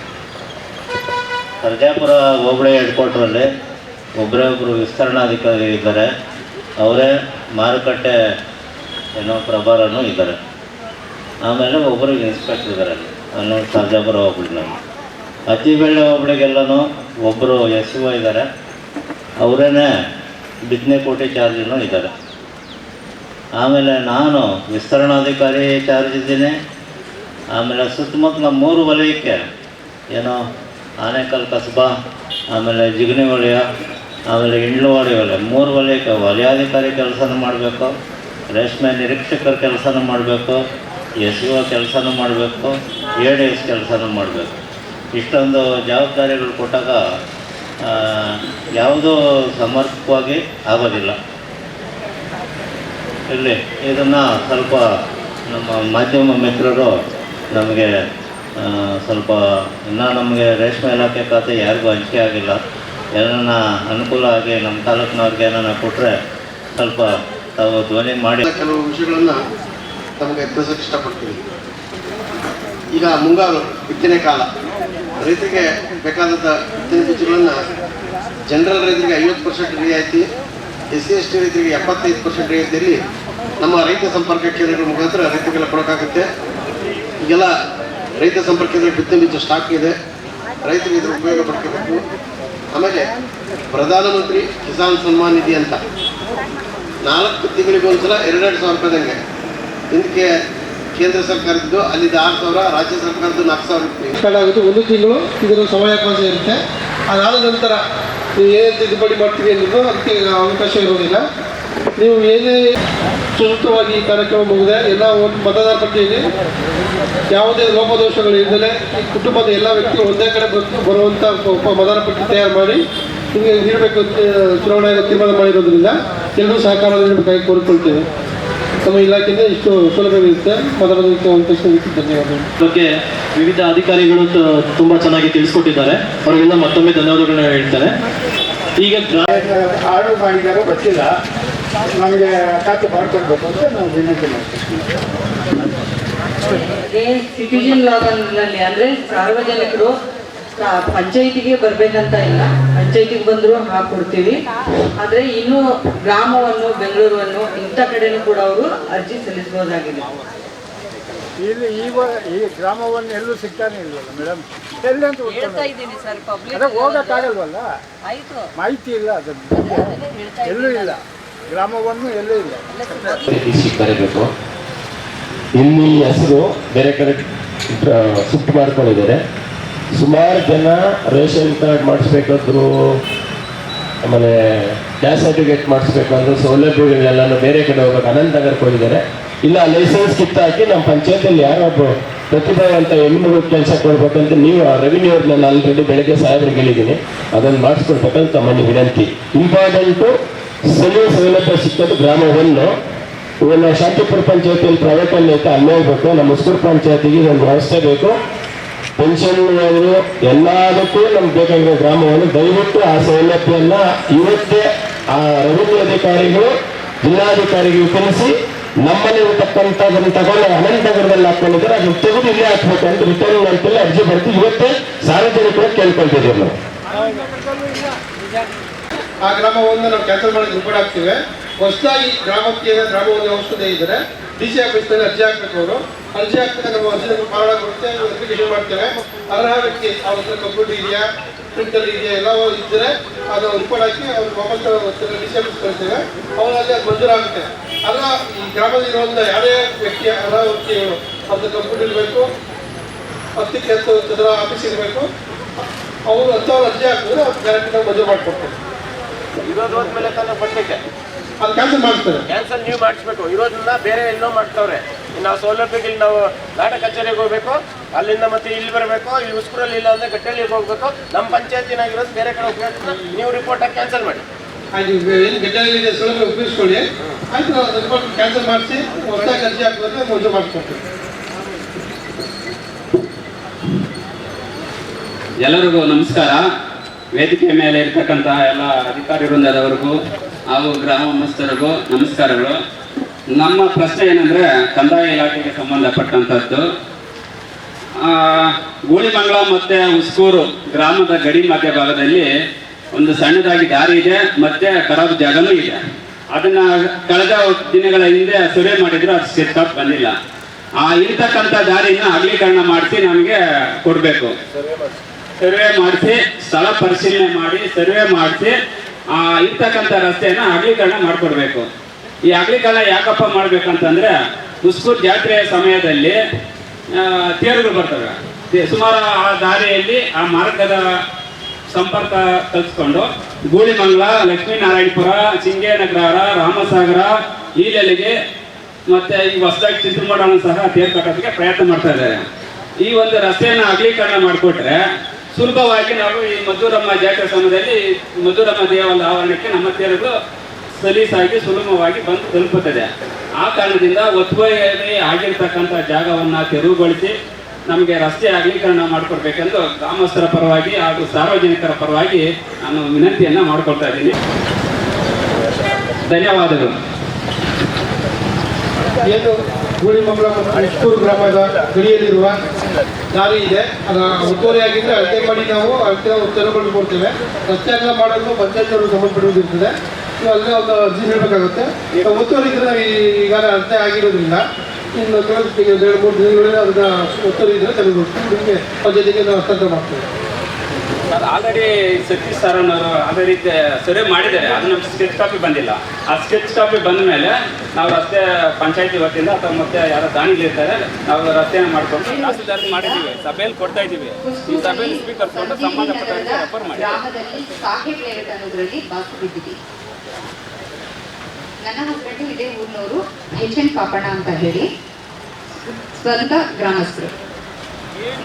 ಸರ್ಜಾಪುರ ಹೋಬಳಿ ಹೆಡ್ ಕ್ವಾರ್ಟ್ರಲ್ಲಿ ಒಬ್ಬರು ವಿಸ್ತರಣಾಧಿಕಾರಿ ಇದ್ದಾರೆ, ಅವರೇ ಮಾರುಕಟ್ಟೆ ಪ್ರಭಾರನೂ ಇದ್ದಾರೆ. ಆಮೇಲೆ ಒಬ್ಬರು ಇನ್ಸ್ಪೆಕ್ಟರ್ ಇದ್ದಾರೆ ಅಲ್ಲಿ ಸರ್ಜಾಪುರ ಹೋಬಳಿನಲ್ಲಿ. ಅತ್ತಿಬೆಳ್ಳೆ ಹೋಬಳಿಗೆಲ್ಲನೂ ಒಬ್ಬರು SO ಇದ್ದಾರೆ, ಅವರೇ ಬಿತ್ತನೆಕೋಟೆ ಚಾರ್ಜೂ ಇದ್ದಾರೆ. ಆಮೇಲೆ ನಾನು ವಿಸ್ತರಣಾಧಿಕಾರಿ ಚಾರ್ಜ್ ಇದ್ದೀನಿ. ಆಮೇಲೆ ಸುತ್ತಮುತ್ತಲ 3 ವಲಯಕ್ಕೆ ಆನೇಕಲ್ ಕಸ್ಬಾ, ಆಮೇಲೆ ಜಿಗಣಿ ವಲಯ, ಆಮೇಲೆ ಇಂಡ್ಲವಾಡಿ ವಲಯ, 3 ವಲಯಕ್ಕೆ ವಲಯಾಧಿಕಾರಿ ಕೆಲಸನೂ ಮಾಡಬೇಕು, ರೇಷ್ಮೆ ನಿರೀಕ್ಷಕರ ಕೆಲಸನೂ ಮಾಡಬೇಕು, SO ಕೆಲಸನೂ ಮಾಡಬೇಕು, ADS ಕೆಲಸನೂ ಮಾಡಬೇಕು. ಇಷ್ಟೊಂದು ಜವಾಬ್ದಾರಿಗಳು ಕೊಟ್ಟಾಗ ಯಾವುದೂ ಸಮರ್ಪಕವಾಗಿ ಆಗೋದಿಲ್ಲ. ಇಲ್ಲಿ ಇದನ್ನು ಸ್ವಲ್ಪ ನಮ್ಮ ಮಾಧ್ಯಮ ಮಿತ್ರರು ನಮಗೆ ಸ್ವಲ್ಪ ಇನ್ನೂ ನಮಗೆ ರೇಷ್ಮೆ ಇಲಾಖೆ ಖಾತೆ ಯಾರಿಗೂ ಹಂಚಿಕೆ ಆಗಿಲ್ಲ. ಏನನ್ನ ಅನುಕೂಲ ಆಗಿ ನಮ್ಮ ತಾಲೂಕಿನವ್ರಿಗೆ ಏನಾರ ಕೊಟ್ಟರೆ ಸ್ವಲ್ಪ ತಾವು ಧ್ವನಿ ಮಾಡಿ ಕೆಲವು ವಿಷಯಗಳನ್ನು ತಮಗೆ ತಿಳಿಸೋಕ್ಕೆ ಇಷ್ಟಪಡ್ತೀವಿ. ಈಗ ಮುಂಗಾರು ಬಿತ್ತನೆ ಕಾಲ, ರೈತರಿಗೆ ಬೇಕಾದಂಥ ಬಿತ್ತನೆ ಬೀಜಗಳನ್ನು ಜನರಲ್ ರೈತರಿಗೆ 50% ರಿಯಾಯಿತಿ, SC/ST ರೈತರಿಗೆ 75% ರಿಯಾಯಿತಿಯಲ್ಲಿ ನಮ್ಮ ರೈತ ಸಂಪರ್ಕ ಕೇಂದ್ರಗಳ ಮುಖಾಂತರ ರೈತರಿಗೆಲ್ಲ ಕೊಡೋಕ್ಕಾಗುತ್ತೆ. ಈಗೆಲ್ಲ ರೈತ ಸಂಪರ್ಕ ಕೇಂದ್ರ ಬಿತ್ತನೆ ಬೀಜ ಸ್ಟಾಕ್ ಇದೆ, ರೈತರಿಗೆ ಇದರ ಉಪಯೋಗ ಪಡ್ಕೋಬೇಕು. ಆಮೇಲೆ ಪ್ರಧಾನಮಂತ್ರಿ ಕಿಸಾನ್ ಸನ್ಮಾನ್ ನಿಧಿ ಅಂತ 4 ತಿಂಗಳಿಗೊಂದ್ಸಲ 2,000 ರೂಪಾಯಿದಂಗೆ ಇದಕ್ಕೆ ಕೇಂದ್ರ ಸರ್ಕಾರದ್ದು ಅಲ್ಲಿದ್ದು 6,000, ರಾಜ್ಯ ಸರ್ಕಾರದ್ದು 4,000 ಸ್ಟಾರ್ಟ್ ಆಗುತ್ತೆ. 1 ತಿಂಗಳು ಇದರ ಸಮಯಾವಕಾಶ ಇರುತ್ತೆ. ಅದಾದ ನಂತರ ನೀವು ಏನೇ ತಿದ್ದುಪಡಿ ಮಾಡ್ತೀವಿ ಅನ್ನೋದು ಅದಕ್ಕೆ ಅವಕಾಶ ಇರೋದಿಲ್ಲ. ನೀವು ಏನೇ ಸೂಕ್ತವಾಗಿ ಈ ಕಾರ್ಯಕ್ರಮ ಮುಗಿದೆ ಎಲ್ಲ ಒಂದು ಮತದಾರ ಪಟ್ಟಿಯಲ್ಲಿ ಯಾವುದೇ ಲೋಪದೋಷಗಳು ಇಲ್ಲದೆ ಈ ಕುಟುಂಬದ ಎಲ್ಲ ವ್ಯಕ್ತಿ ಒಂದೇ ಕಡೆ ಬರುವಂಥ ಮತದಾರ ಪಟ್ಟಿ ತಯಾರು ಮಾಡಿ ನಿಮಗೆ ನೀಡಬೇಕು ಚುನಾವಣೆ ತೀರ್ಮಾನ ಮಾಡಿರೋದ್ರಿಂದ ಎಲ್ಲರೂ ಸಹಕಾರ ನೀಡಬೇಕಾಗಿ ಕೋರಿಕೊಳ್ತೇವೆ. ನಮ್ಮ ಇಲಾಖೆಯಿಂದ ಇಷ್ಟು ಸೌಲಭ್ಯವಿರುತ್ತೆ. ಮಾತಾಡೋದಕ್ಕೆ ಅವಕಾಶ ನೀಡಿದ್ದಕ್ಕೆ ಧನ್ಯವಾದಗಳು. ಬಗ್ಗೆ ವಿವಿಧ ಅಧಿಕಾರಿಗಳು ತುಂಬ ಚೆನ್ನಾಗಿ ತಿಳಿಸ್ಕೊಟ್ಟಿದ್ದಾರೆ. ಅವರಿಗೆಲ್ಲ ಮತ್ತೊಮ್ಮೆ ಧನ್ಯವಾದಗಳನ್ನ ಹೇಳ್ತಾರೆ. ಈಗ ಆರ್ಡರ್ ಮಾಡಿದಾರೋ ಗೊತ್ತಿಲ್ಲ, ನಮಗೆ ಖಾತೆ ಮಾಡ್ಕೊಳ್ಬೇಕು ಅಂತ ನಾವು ವಿನಂತಿ ಮಾಡ್ತೀವಿ. ಸಿಟಿಜನ್ ಲಾನಲ್ಲಿ ಅಂದರೆ ಸಾರ್ವಜನಿಕರು ಪಂಚಾಯಿತಿಗೆ ಬರಬೇಕಂತ ಇಲ್ಲ, ಪಂಚಾಯಿತಿಗೆ ಬಂದರೂ ಹಾಕ್ಕೊಡ್ತೀವಿ. ಆದರೆ ಇನ್ನೂ ಗ್ರಾಮವನ್ನು, ಬೆಂಗಳೂರನ್ನು ಇಂಥ ಕಡೆನೂ ಕೂಡ ಅವರು ಅರ್ಜಿ ಸಲ್ಲಿಸಬಹುದಾಗಿದೆ. ಇಲ್ಲಿ ಈ ಗ್ರಾಮವನ್ನು ಎಲ್ಲೂ ಸಿಗ್ತಾನೆ ಇಲ್ವಲ್ಲ ಮೇಡಮ್, ಎಲ್ಲಂತ ಹೋಗೋಕ್ಕಾಗಲ್ವಲ್ಲ, ಮಾಹಿತಿ ಇಲ್ಲ, ಅದ್ರ ಎಲ್ಲೂ ಇಲ್ಲ, ಗ್ರಾಮವನ್ನು ಎಲ್ಲೂ ಇಲ್ಲ. ಬರಬೇಕು. ಇಲ್ಲಿ ಹೆಸರು ಬೇರೆ ಕಡೆ ಶಿಫ್ಟ್ ಮಾಡ್ಕೊಂಡಿದ್ದಾರೆ. ಸುಮಾರು ಜನ ರೇಷನ್ ಕಾರ್ಡ್ ಮಾಡಿಸ್ಬೇಕಾದ್ರು, ಆಮೇಲೆ ಗ್ಯಾಸ್ ಸರ್ಟಿಫಿಕೇಟ್ ಮಾಡಿಸ್ಬೇಕಾದ್ರು ಸೌಲಭ್ಯಗಳೆಲ್ಲನೂ ಬೇರೆ ಕಡೆ ಹೋಗ್ಬೇಕು, ಅನಂತನಗರಕ್ಕೆ ಹೋಗಿದ್ದಾರೆ. ಇಲ್ಲ ಲೈಸೆನ್ಸ್ ಕಿತ್ತಾಕಿ ನಮ್ಮ ಪಂಚಾಯತಿಯಲ್ಲಿ ಯಾರೊಬ್ಬರು ಪ್ರತಿಭಾವಂತ ಹೆಣ್ಮಗು ಕೆಲಸ ಕೊಡ್ಬೇಕಂತ ನೀವು ರೆವಿನ್ಯೂ ಅವ್ರನ್ನ ಆಲ್ರೆಡಿ ಬೆಳಗ್ಗೆ ಸಾಹೇಬ್ರಿಗೆ ಹೇಳಿದ್ದೀನಿ, ಅದನ್ನು ಮಾಡಿಸ್ಕೊಡ್ಬೇಕಂತ ತಮ್ಮಲ್ಲಿ ವಿನಂತಿ. ಇಂಪಾರ್ಟೆಂಟು ಸೌಲಭ್ಯ ಸಿಕ್ಕೋದು ಗ್ರಾಮವನ್ನು. ಇವೆಲ್ಲ ಶಾಂತಿಪುರ ಪಂಚಾಯತಿಯಲ್ಲಿ ಪ್ರೈವೇಟಲ್ಲಿ ಐತೆ, ಅಲ್ಲೇ ಹೋಗ್ಬೇಕು. ನಮ್ಮ ಉಸ್ಕೂರು ಪಂಚಾಯತಿಗೆ ಒಂದು ವ್ಯವಸ್ಥೆ ಬೇಕು. ಪೆನ್ಷನ್ ಎಲ್ಲದಕ್ಕೂ ನಮ್ಗೆ ಬೇಕಾಗಿರೋ ಗ್ರಾಮವನ್ನು ದಯವಿಟ್ಟು ಆ ಸೌಲಭ್ಯವನ್ನು ಇವತ್ತೇ ಆ ರೆವಿನ್ಯೂ ಅಧಿಕಾರಿಗಳು ಜಿಲ್ಲಾಧಿಕಾರಿಗಳು ತಿಳಿಸಿ ನಮ್ಮಲ್ಲಿ ಇರತಕ್ಕಂಥದ್ದನ್ನು ತಗೊಂಡು ಅನಂತನಗರದಲ್ಲಿ ಹಾಕೊಂಡಿದ್ದಾರೆ, ಅದನ್ನು ತೆಗೆದು ಇಲ್ಲೇ ಹಾಕ್ಬೇಕು ಅಂತ ರಿಟರ್ನ್ ಅಂತೇಳಿ ಅರ್ಜಿ ಬರ್ತೀವಿ. ಇವತ್ತೇ ಸಾರ್ವಜನಿಕರು ಕೇಳ್ಕೊಳ್ತಿದ್ದೀವಿ ನಾವು. ಆ ಗ್ರಾಮವನ್ನು ನಾವು ಕ್ಯಾನ್ಸಲ್ ಮಾಡಿ ರಿಪೋರ್ಟ್ ಹಾಕ್ತೀವಿ. ಹೊಸದಾಗಿ ಗ್ರಾಮಕ್ಕೆ ಗ್ರಾಮವನ್ನು ಔಷಧಿ ಇದ್ದರೆ DC ಆಫೀಸ್ನಲ್ಲಿ ಅರ್ಜಿ ಹಾಕ್ಬೇಕು. ಅವರು ಅರ್ಜಿ ಹಾಕ್ತಾರೆ, ನಮ್ಮ ಅರ್ಜಿ ಪಾಲನ ಕೊಡುತ್ತೆ, ಅಪ್ಲಿಕೇಶನ್ ಮಾಡ್ತೇವೆ. ಅರ್ಹ ವ್ಯಕ್ತಿ ಅವ್ರ ಹತ್ರ ಕಂಪ್ಯೂಟರ್ ಇದೆಯಾ, ಪ್ರಿಂಟರ್ ಇದೆಯಾ, ಎಲ್ಲ ಇದ್ದರೆ ಅದು ರಿಪೋರ್ಟ್ ಹಾಕಿ ಅವ್ರು ವಾಪಸ್ DC ಆಫೀಸ್ ಕಳಿಸ್ತೇವೆ. ಅವರಲ್ಲಿ ಅದು ಮಂಜೂರಾಗುತ್ತೆ. ಅಲ್ಲ, ಈ ಗ್ರಾಮದಲ್ಲಿರುವಂಥ ಯಾವುದೇ ವ್ಯಕ್ತಿಯ ಅರ್ಹ ವ್ಯಕ್ತಿಗಳು ಅವ್ರದ್ದು ಕಂಪ್ಯೂಟರ್ ಇರಬೇಕು, 10 ಚದರ ಆಫೀಸ್ ಇರಬೇಕು. ಅವರು ಅಂಥವ್ರು ಅರ್ಜಿ ಹಾಕಿದ್ರೆ ಅವ್ರು ಗ್ಯಾರಂಟಿ ಮಂಜೂರು ಮಾಡಿಕೊಡ್ತಾರೆ. ಇರೋದು ಹೋದ್ಮೇಲೆ ತಾನೇ ಬರಲಿಕ್ಕೆ ಅದು ಕ್ಯಾನ್ಸಲ್ ಮಾಡ್ತಾರೆ. ಕ್ಯಾನ್ಸಲ್ ನೀವು ಮಾಡಿಸ್ಬೇಕು. ಇರೋದನ್ನ ಬೇರೆ ಎಲ್ಲೋ ಮಾಡ್ತಾವ್ರೆ. ನಾವು ಸೌಲಭ್ಯಕ್ಕೆ ಇಲ್ಲಿ ನಾವು ನಾಡ ಕಚೇರಿಗೆ ಹೋಗ್ಬೇಕು, ಅಲ್ಲಿಂದ ಮತ್ತೆ ಇಲ್ಲಿ ಬರಬೇಕು. ಇಲ್ಲಿ ಉಸ್ಕೂರಲ್ಲಿ ಇಲ್ಲ ಅಂದರೆ ಗಟ್ಟೆಲ್ಲಿಗೆ ಹೋಗ್ಬೇಕು. ನಮ್ಮ ಪಂಚಾಯತಿನಾಗಿರೋದು ಬೇರೆ ಕಡೆ ಹೋಗ್ಬೇಕು. ನೀವು ರಿಪೋರ್ಟಾಗಿ ಕ್ಯಾನ್ಸಲ್ ಮಾಡಿ. ಆಯ್ತು, ಏನು ಗಟ್ಟೆಯಲ್ಲಿ ಸೌಲಭ್ಯ ಉಪಯೋಗಿಸ್ಕೊಳ್ಳಿ. ಆಯ್ತು, ನಾವು ರಿಪೋರ್ಟ್ ಕ್ಯಾನ್ಸಲ್ ಮಾಡಿಸಿ ಹೊಸದಾಗಿ ಅರ್ಜಿ ಹಾಕಿದ್ರೆ ಮಂಜೂರು ಮಾಡಿಸ್ಕೊಡ್ತೀವಿ. ಎಲ್ಲರಿಗೂ ನಮಸ್ಕಾರ. ವೇದಿಕೆ ಮೇಲೆ ಇರ್ತಕ್ಕಂತಹ ಎಲ್ಲ ಅಧಿಕಾರಿ ವೃಂದದವರಿಗೂ ಹಾಗೂ ಗ್ರಾಮಸ್ಥರಿಗೂ ನಮಸ್ಕಾರಗಳು. ನಮ್ಮ ಪ್ರಶ್ನೆ ಏನಂದರೆ ಕಂದಾಯ ಇಲಾಖೆಗೆ ಸಂಬಂಧಪಟ್ಟಂಥದ್ದು. ಗೂಳಿಮಂಗಲ ಮತ್ತು ಉಸ್ಕೂರು ಗ್ರಾಮದ ಗಡಿ ಮಧ್ಯಭಾಗದಲ್ಲಿ ಒಂದು ಸಣ್ಣದಾಗಿ ದಾರಿ ಇದೆ, ಮತ್ತು ಖರಾಬ್ ಜಾಗನೂ ಇದೆ. ಅದನ್ನು ಕಳೆದ ದಿನಗಳ ಹಿಂದೆ ಸರ್ವೆ ಮಾಡಿದ್ರು, ಅದು ಸ್ಟೆಪ್ ಬಂದಿಲ್ಲ. ಇರ್ತಕ್ಕಂಥ ದಾರಿನ ಅಗಲೀಕರಣ ಮಾಡಿಸಿ ನಮಗೆ ಕೊಡಬೇಕು. ಸರ್ವೆ ಮಾಡಿಸಿ, ಸ್ಥಳ ಪರಿಶೀಲನೆ ಮಾಡಿ ಸರ್ವೆ ಮಾಡಿಸಿ ಇರ್ತಕ್ಕಂಥ ರಸ್ತೆಯನ್ನು ಅಗಲೀಕರಣ ಮಾಡಿಕೊಡ್ಬೇಕು. ಈ ಅಗಲೀಕರಣ ಯಾಕಪ್ಪ ಮಾಡ್ಬೇಕಂತಂದ್ರೆ, ಉಸ್ಕೂರು ಜಾತ್ರೆಯ ಸಮಯದಲ್ಲಿ ತೇರುಗಳು ಬರ್ತವೆ. ಸುಮಾರು ಆ ದಾರಿಯಲ್ಲಿ ಆ ಮಾರ್ಗದ ಸಂಪರ್ಕ ಕಲ್ಸ್ಕೊಂಡು ಗೂಳಿಮಂಗಲ, ಲಕ್ಷ್ಮೀನಾರಾಯಣಪುರ, ಸಿಂಗೇನಗರ, ರಾಮಸಾಗರ, ಈಲೆಲೆಗೆ ಮತ್ತೆ ಈ ಹೊಸದಾಗಿ ಚಿತ್ರಮೂಡನ್ನು ಸಹ ತೇರು ಕಟ್ಟೋದಕ್ಕೆ ಪ್ರಯತ್ನ ಮಾಡ್ತಾ ಇದ್ದಾರೆ. ಈ ಒಂದು ರಸ್ತೆಯನ್ನು ಅಗಲೀಕರಣ ಮಾಡಿಕೊಟ್ರೆ ಸುಲಭವಾಗಿ ನಾವು ಈ ಮಧುರಮ್ಮ ಜಾತ್ರೆ ಸಮಯದಲ್ಲಿ ಮಧುರಮ್ಮ ದೇವಾಲಯದ ಆವರಣಕ್ಕೆ ನಮ್ಮ ತೇರುಗಳು ಸಲೀಸಾಗಿ ಸುಲಭವಾಗಿ ಬಂದು ತಲುಪುತ್ತದೆ. ಆ ಕಾರಣದಿಂದ ಒತ್ತುವರಿ ಆಗಿರ್ತಕ್ಕಂಥ ಜಾಗವನ್ನು ತೆರವುಗೊಳಿಸಿ ನಮಗೆ ರಸ್ತೆ ಅಗಲೀಕರಣ ಮಾಡಿಕೊಡ್ಬೇಕೆಂದು ಗ್ರಾಮಸ್ಥರ ಪರವಾಗಿ ಹಾಗೂ ಸಾರ್ವಜನಿಕರ ಪರವಾಗಿ ನಾನು ವಿನಂತಿಯನ್ನು ಮಾಡಿಕೊಳ್ತಾ ಇದ್ದೀನಿ. ಧನ್ಯವಾದಗಳು. ಏನು ಗೂಳಿಮಂಗಲ ಮತ್ತು ಉಸ್ಕೂರು ಗ್ರಾಮದ ಗಡಿಯಲ್ಲಿರುವ ದಾರಿ ಇದೆ, ಅದು ಒತ್ತುವರಿ ಆಗಿದ್ದರೆ ಅಳತೆ ಮಾಡಿ ನಾವು ತೆರವುಗೊಳಿಸಿ ಕೊಡ್ತೇವೆ. ರಸ್ತೆ ಅಗಲ ಮಾಡಲು ಪಂಚಾಯತ್ ಸಂಬಂಧಪಟ್ಟಿರುತ್ತದೆ. ನೀವು ಅಲ್ಲೇ ಒಂದು ಅರ್ಜಿ ನೀಡಬೇಕಾಗುತ್ತೆ. ಒತ್ತುವರಿ ಇದ್ದರೆ ನಾವು ಈಗಾಗಲೇ ಅಳತೆ ಆಗಿರೋದ್ರಿಂದ ಇನ್ನು 2-3 ದಿನಗಳಲ್ಲಿ ಅದನ್ನ ಒತ್ತುವರಿ ಇದ್ದರೆ ತೆರವುಗೊಳಿಸ್ತೀವಿ. ನಿಮಗೆ ಪಂಚಾಯತಿಗೆ ನಾವು ಹಸ್ತಾಂತರ ಮಾಡ್ತೇವೆ. ಆಲ್ರೆಡಿ ಸತೀಶ್ ಸರ್ ಅವರು ಅದೇ ರೀತಿ ಸರ್ವೆ ಮಾಡಿದ್ದಾರೆ, ಅದು ನಮ್ಗೆ ಸ್ಕೆಚ್ ಕಾಪಿ ಬಂದಿಲ್ಲ. ಆ ಸ್ಕೆಚ್ ಕಾಪಿ ಬಂದ ಮೇಲೆ ನಾವು ರಸ್ತೆ ಪಂಚಾಯತಿ ವತಿಯಿಂದ ಅಥವಾ ಮತ್ತೆ ಯಾರೋ ದಾನಿಗಳಿರ್ತಾರೆ, ನಾವು ರಸ್ತೆಯನ್ನು ಮಾಡ್ಕೊಂಡು ತಹಸೀಲ್ದಾರ್ ಮಾಡಿದ್ದೀವಿ, ಸಭೆಯಲ್ಲಿ ಕೊಡ್ತಾ ಇದ್ದೀವಿ. ಈ ಸಭೆಯಲ್ಲಿ ಸ್ವೀಕರಿಸ್ಕೊಂಡು ಸಂಬಂಧಪಟ್ಟವರಿಗೆ ರೆಫರ್ ಮಾಡಿ. ಸಾಹೇಬ್ ಲೇಔಟ್ ಅನ್ನೋದ್ರಲ್ಲಿ ಬಾಸು ಬಿದ್ದಿದ್ದೀವಿ. ನನ್ನ ಹಸ್ಬೆಂಡು ಇದೇ ಊರಿನವರು, HN ಪಾಪಣ್ಣ ಅಂತ ಹೇಳಿ, ಸ್ವಂತ ಗ್ರಾಮಸ್ಥರು.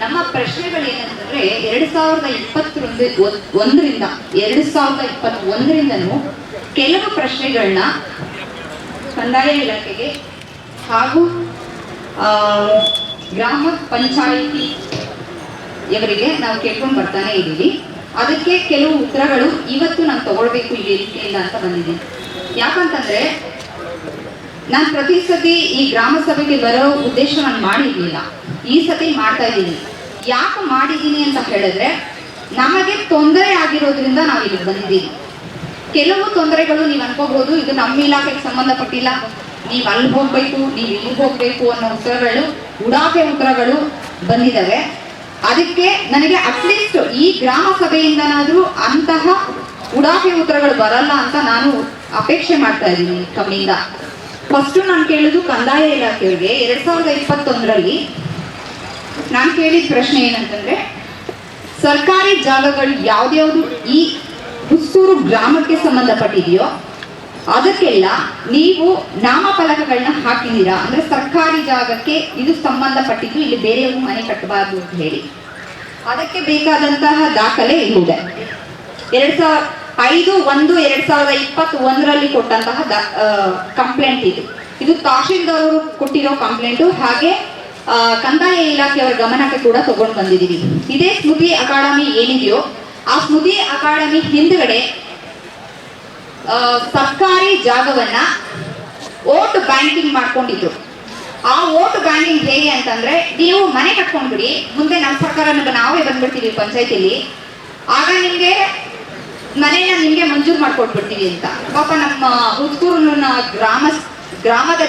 ನಮ್ಮ ಪ್ರಶ್ನೆಗಳು ಏನಂತಂದ್ರೆ 2021ರಿಂದನೂ ಕೆಲವು ಪ್ರಶ್ನೆಗಳನ್ನ ಕಂದಾಯ ಇಲಾಖೆಗೆ ಹಾಗೂ ಗ್ರಾಮ ಪಂಚಾಯಿತಿ ಇವರಿಗೆ ನಾವು ಕೇಳ್ಕೊಂಡು ಬರ್ತಾನೆ ಇದ್ದೀವಿ. ಅದಕ್ಕೆ ಕೆಲವು ಉತ್ತರಗಳು ಇವತ್ತು ನಾನು ತಗೊಳ್ಬೇಕು ಈ ವೇದಿಕೆಯಿಂದ ಅಂತ ಬಂದಿದ್ದೀನಿ. ಯಾಕಂತಂದ್ರೆ ನಾನು ಪ್ರತಿ ಸತಿ ಈ ಗ್ರಾಮ ಸಭೆಗೆ ಬರೋ ಉದ್ದೇಶ ನಾನು ಮಾಡಿರ್ಲಿಲ್ಲ, ಈ ಸತಿ ಮಾಡ್ತಾ ಇದ್ದೀನಿ. ಯಾಕೆ ಮಾಡಿದ್ದೀನಿ ಅಂತ ಹೇಳಿದ್ರೆ, ನಮಗೆ ತೊಂದರೆ ಆಗಿರೋದ್ರಿಂದ ನಾವು ಇಲ್ಲಿ ಬಂದಿದ್ದೀವಿ. ಕೆಲವು ತೊಂದರೆಗಳು ನೀವು ಅನ್ಕೋಬಹುದು, ಇದು ನಮ್ಮ ಇಲಾಖೆಗೆ ಸಂಬಂಧಪಟ್ಟಿಲ್ಲ, ನೀವು ಅಲ್ಲಿ ಹೋಗ್ಬೇಕು, ನೀವು ಇಲ್ಲಿ ಹೋಗ್ಬೇಕು ಅನ್ನೋ ಉತ್ತರಗಳು, ಉಡಾಫೆ ಉತ್ತರಗಳು ಬಂದಿದ್ದಾವೆ. ಅದಕ್ಕೆ ನನಗೆ ಅಟ್ಲೀಸ್ಟ್ ಈ ಗ್ರಾಮ ಸಭೆಯಿಂದನಾದ್ರೂ ಅಂತಹ ಉಡಾಫೆ ಉತ್ತರಗಳು ಬರಲ್ಲ ಅಂತ ನಾನು ಅಪೇಕ್ಷೆ ಮಾಡ್ತಾ ಇದ್ದೀನಿ ಕಮ್ಮಿಯಿಂದ. ಫಸ್ಟ್ ನಾನು ಕೇಳಿದ್ದು ಕಂದಾಯ ಇಲಾಖೆಯವರಿಗೆ 2021ರಲ್ಲಿ ನಾನು ಕೇಳಿದ ಪ್ರಶ್ನೆ ಏನಂತಂದ್ರೆ, ಸರ್ಕಾರಿ ಜಾಗಗಳು ಯಾವ್ದ್ಯಾವ್ದು ಈ ಹುಸ್ಕೂರು ಗ್ರಾಮಕ್ಕೆ ಸಂಬಂಧಪಟ್ಟಿದೆಯೋ ಅದಕ್ಕೆಲ್ಲ ನೀವು ನಾಮಫಲಕಗಳನ್ನ ಹಾಕಿದ್ದೀರಾ, ಅಂದ್ರೆ ಸರ್ಕಾರಿ ಜಾಗಕ್ಕೆ ಇದು ಸಂಬಂಧಪಟ್ಟಿದ್ದು, ಇಲ್ಲಿ ಬೇರೆಯವರು ಮನೆ ಕಟ್ಟಬಾರ್ದು ಅಂತ ಹೇಳಿ. ಅದಕ್ಕೆ ಬೇಕಾದಂತಹ ದಾಖಲೆ ಇಲ್ಲಿದೆ. 5/1/2021ರಲ್ಲಿ ಕೊಟ್ಟಂತಹ ಕಂಪ್ಲೇಂಟ್ ಇದು ತಹಶೀಲ್ದಾರ್ ಅವರು ಕೊಟ್ಟಿರೋ ಕಂಪ್ಲೇಂಟು. ಹಾಗೆ ಕಂದಾಯ ಇಲಾಖೆಯವರ ಗಮನಕ್ಕೆ ಕೂಡ ತಗೊಂಡು ಬಂದಿದ್ದೀವಿ. ಇದೇ ಸ್ಮೃತಿ ಅಕಾಡೆಮಿ ಏನಿದೆಯೋ ಆ ಸ್ಮೃತಿ ಅಕಾಡೆಮಿ ಹಿಂದ್ಗಡೆ ಸರ್ಕಾರಿ ಜಾಗವನ್ನ ವೋಟ್ ಬ್ಯಾಂಕಿಂಗ್ ಮಾಡ್ಕೊಂಡಿದ್ರು. ಆ ವೋಟ್ ಬ್ಯಾಂಕಿಂಗ್ ಹೇಗೆ ಅಂತಂದ್ರೆ, ನೀವು ಮನೆ ಕಟ್ಕೊಂಡ್ಬಿಡಿ, ಮುಂದೆ ನಮ್ಮ ಸರ್ಕಾರ ನಾವೇ ಬಂದ್ಬಿಡ್ತೀವಿ ಪಂಚಾಯತಿಲಿ, ಆಗ ನಿಮ್ಗೆ ಮನೆನ ನಿಮ್ಗೆ ಮಂಜೂರು ಮಾಡ್ಕೊಟ್ಬಿಡ್ತೀವಿ ಅಂತ. ಪಾಪ ನಮ್ಮ ಹುಸ್ಕೂರಿನ ಗ್ರಾಮದ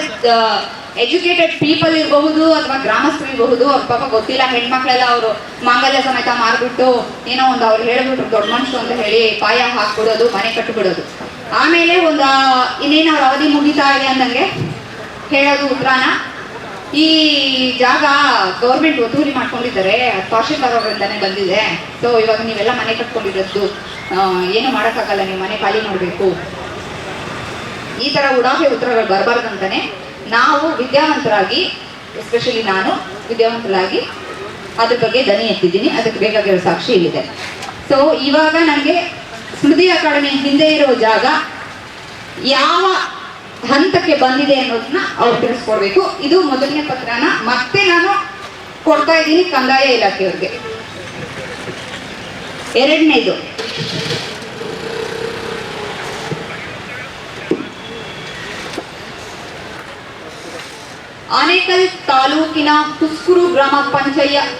ಎಜುಕೇಟೆಡ್ ಪೀಪಲ್ ಇರಬಹುದು ಅಥವಾ ಗ್ರಾಮಸ್ಥರು ಇರಬಹುದು, ಅವ್ರ ಪಾಪ ಗೊತ್ತಿಲ್ಲ, ಹೆಣ್ಮಕ್ಳೆಲ್ಲ ಅವರು ಮಾಂಗಲ್ಯ ಸಮೇತ ಮಾರ್ಬಿಟ್ಟು ಏನೋ ಒಂದು ಅವ್ರು ಹೇಳ್ಬಿಟ್ರು ದೊಡ್ಡ ಮನುಷ್ಯರು ಅಂತ ಹೇಳಿ ಪಾಯ ಹಾಕ್ಬಿಡೋದು, ಮನೆ ಕಟ್ಟಿಬಿಡೋದು. ಆಮೇಲೆ ಇನ್ನೇನು ಅವ್ರ ಅವಧಿ ಮುಗಿತಾ ಇದೆ ಅಂದಂಗೆ ಹೇಳೋದು ಉತ್ತರಾನ, ಈ ಜಾಗ ಗೌರ್ಮೆಂಟ್ ವಸೂಲಿ ಮಾಡ್ಕೊಂಡಿದ್ದಾರೆ, ತಹಶೀಲ್ದಾರ್ ಅವರಿಂದಾನೆ ಬಂದಿದೆ, ಸೊ ಇವಾಗ ನೀವೆಲ್ಲ ಮನೆ ಕಟ್ಕೊಂಡಿರೋದು ಏನು ಮಾಡೋಕ್ಕಾಗಲ್ಲ, ನೀವು ಮನೆ ಖಾಲಿ ಮಾಡಬೇಕು. ಈ ಥರ ಉಡಾಫೆ ಉತ್ತರಗಳು ಬರಬಾರ್ದಂತಾನೆ ನಾವು ವಿದ್ಯಾವಂತರಾಗಿ, ಎಸ್ಪೆಷಲಿ ನಾನು ವಿದ್ಯಾವಂತರಾಗಿ ಅದ್ರ ಬಗ್ಗೆ ದನಿ ಎತ್ತಿದ್ದೀನಿ. ಅದಕ್ಕೆ ಬೇಕಾಗಿರೋ ಸಾಕ್ಷಿ ಇಲ್ಲಿದೆ. ಸೊ ಇವಾಗ ನನಗೆ ಸ್ಮೃತಿ ಅಕಾಡೆಮಿ ಹಿಂದೆ ಇರೋ ಜಾಗ ಯಾವ ಹಂತಕ್ಕೆ ಬಂದಿದೆ ಅನ್ನೋದನ್ನ ಅವ್ರು ತಿಳಿಸ್ಕೊಡ್ಬೇಕು. ಇದು ಮೊದಲನೇ ಪತ್ರನ ಮತ್ತೆ ನಾನು ಕೊಡ್ತಾ ಇದ್ದೀನಿ ಕಂದಾಯ ಇಲಾಖೆಯವ್ರಿಗೆ. ಎರಡನೇದು, ಆನೇಕಲ್ ತಾಲೂಕಿನ ಹುಸ್ಕೂರು ಗ್ರಾಮ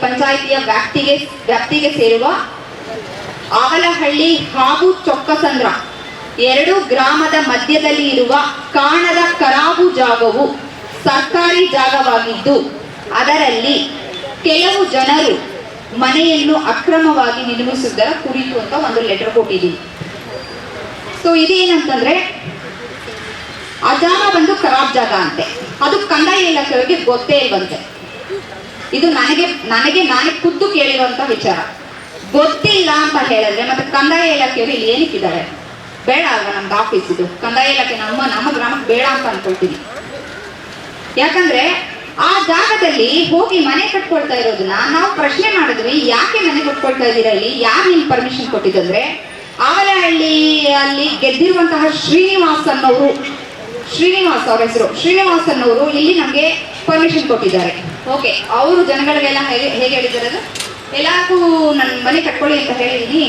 ಪಂಚಾಯಿತಿಯ ವ್ಯಾಪ್ತಿಗೆ ಸೇರುವ ಆವಲಹಳ್ಳಿ ಹಾಗೂ ಚೊಕ್ಕಸಂದ್ರ ಎರಡು ಗ್ರಾಮದ ಮಧ್ಯದಲ್ಲಿ ಇರುವ ಕಾಣದ ಕರಾಬು ಜಾಗವು ಸರ್ಕಾರಿ ಜಾಗವಾಗಿದ್ದು, ಅದರಲ್ಲಿ ಕೆಲವು ಜನರು ಮನೆಯನ್ನು ಅಕ್ರಮವಾಗಿ ನಿರ್ಮಿಸಿದ್ದರ ಕುರಿತು ಅಂತ ಒಂದು ಲೆಟರ್ ಕೊಟ್ಟಿದ್ದೀನಿ. ಸೊ ಇದೇನಂತಂದ್ರೆ, ಆ ಜಾಗ ಬಂದು ಖರಾಬ್ ಜಾಗ ಅಂತೆ. ಅದು ಕಂದಾಯ ಇಲಾಖೆಯವರಿಗೆ ಗೊತ್ತೇ ಇಲ್ವಂತೆ. ಇದು ನಾನೇ ಖುದ್ದು ಕೇಳಿರುವಂತ ವಿಚಾರ. ಗೊತ್ತಿಲ್ಲ ಅಂತ ಹೇಳಿದ್ರೆ ಮತ್ತೆ ಕಂದಾಯ ಇಲಾಖೆಯವರು ಇಲ್ಲಿ ಏನಕ್ಕಿದ್ದಾರೆ? ಬೇಡ ಅಲ್ವಾ ನಮ್ದು ಆಫೀಸ್? ಇದು ಕಂದಾಯ ಇಲಾಖೆ ನಮ್ಮ ಗ್ರಾಮಕ್ಕೆ ಬೇಡ ಅಂತ ಅನ್ಕೊಳ್ತೀವಿ. ಯಾಕಂದ್ರೆ ಆ ಜಾಗದಲ್ಲಿ ಹೋಗಿ ಮನೆ ಕಟ್ಕೊಳ್ತಾ ಇರೋದನ್ನ ನಾವು ಪ್ರಶ್ನೆ ಮಾಡಿದ್ವಿ, ಯಾಕೆ ಮನೆ ಕಟ್ಕೊಳ್ತಾ ಇದ್ದೀರಾ, ಇಲ್ಲಿ ಯಾರು ನಿಮ್ಗೆ ಪರ್ಮಿಷನ್ ಕೊಟ್ಟಿದ್ರೆ? ಆವಲಹಳ್ಳಿಯಲ್ಲಿ ಗೆದ್ದಿರುವಂತಹ ಶ್ರೀನಿವಾಸ್ ಅವ್ರ ಹೆಸರು ಶ್ರೀನಿವಾಸ್ ಅನ್ನೋರು ಇಲ್ಲಿ ನಮಗೆ ಪರ್ಮಿಷನ್ ಕೊಟ್ಟಿದ್ದಾರೆ. ಓಕೆ, ಅವರು ಜನಗಳಿಗೆಲ್ಲ ಹೇಗೆ ಹೇಳಿದ್ದಾರೆ, ಅದು ಎಲ್ಲಾರ್ಗೂ ನನ್ನ ಮನೆ ಕಟ್ಕೊಳ್ಳಿ ಅಂತ ಹೇಳಿದೀನಿ,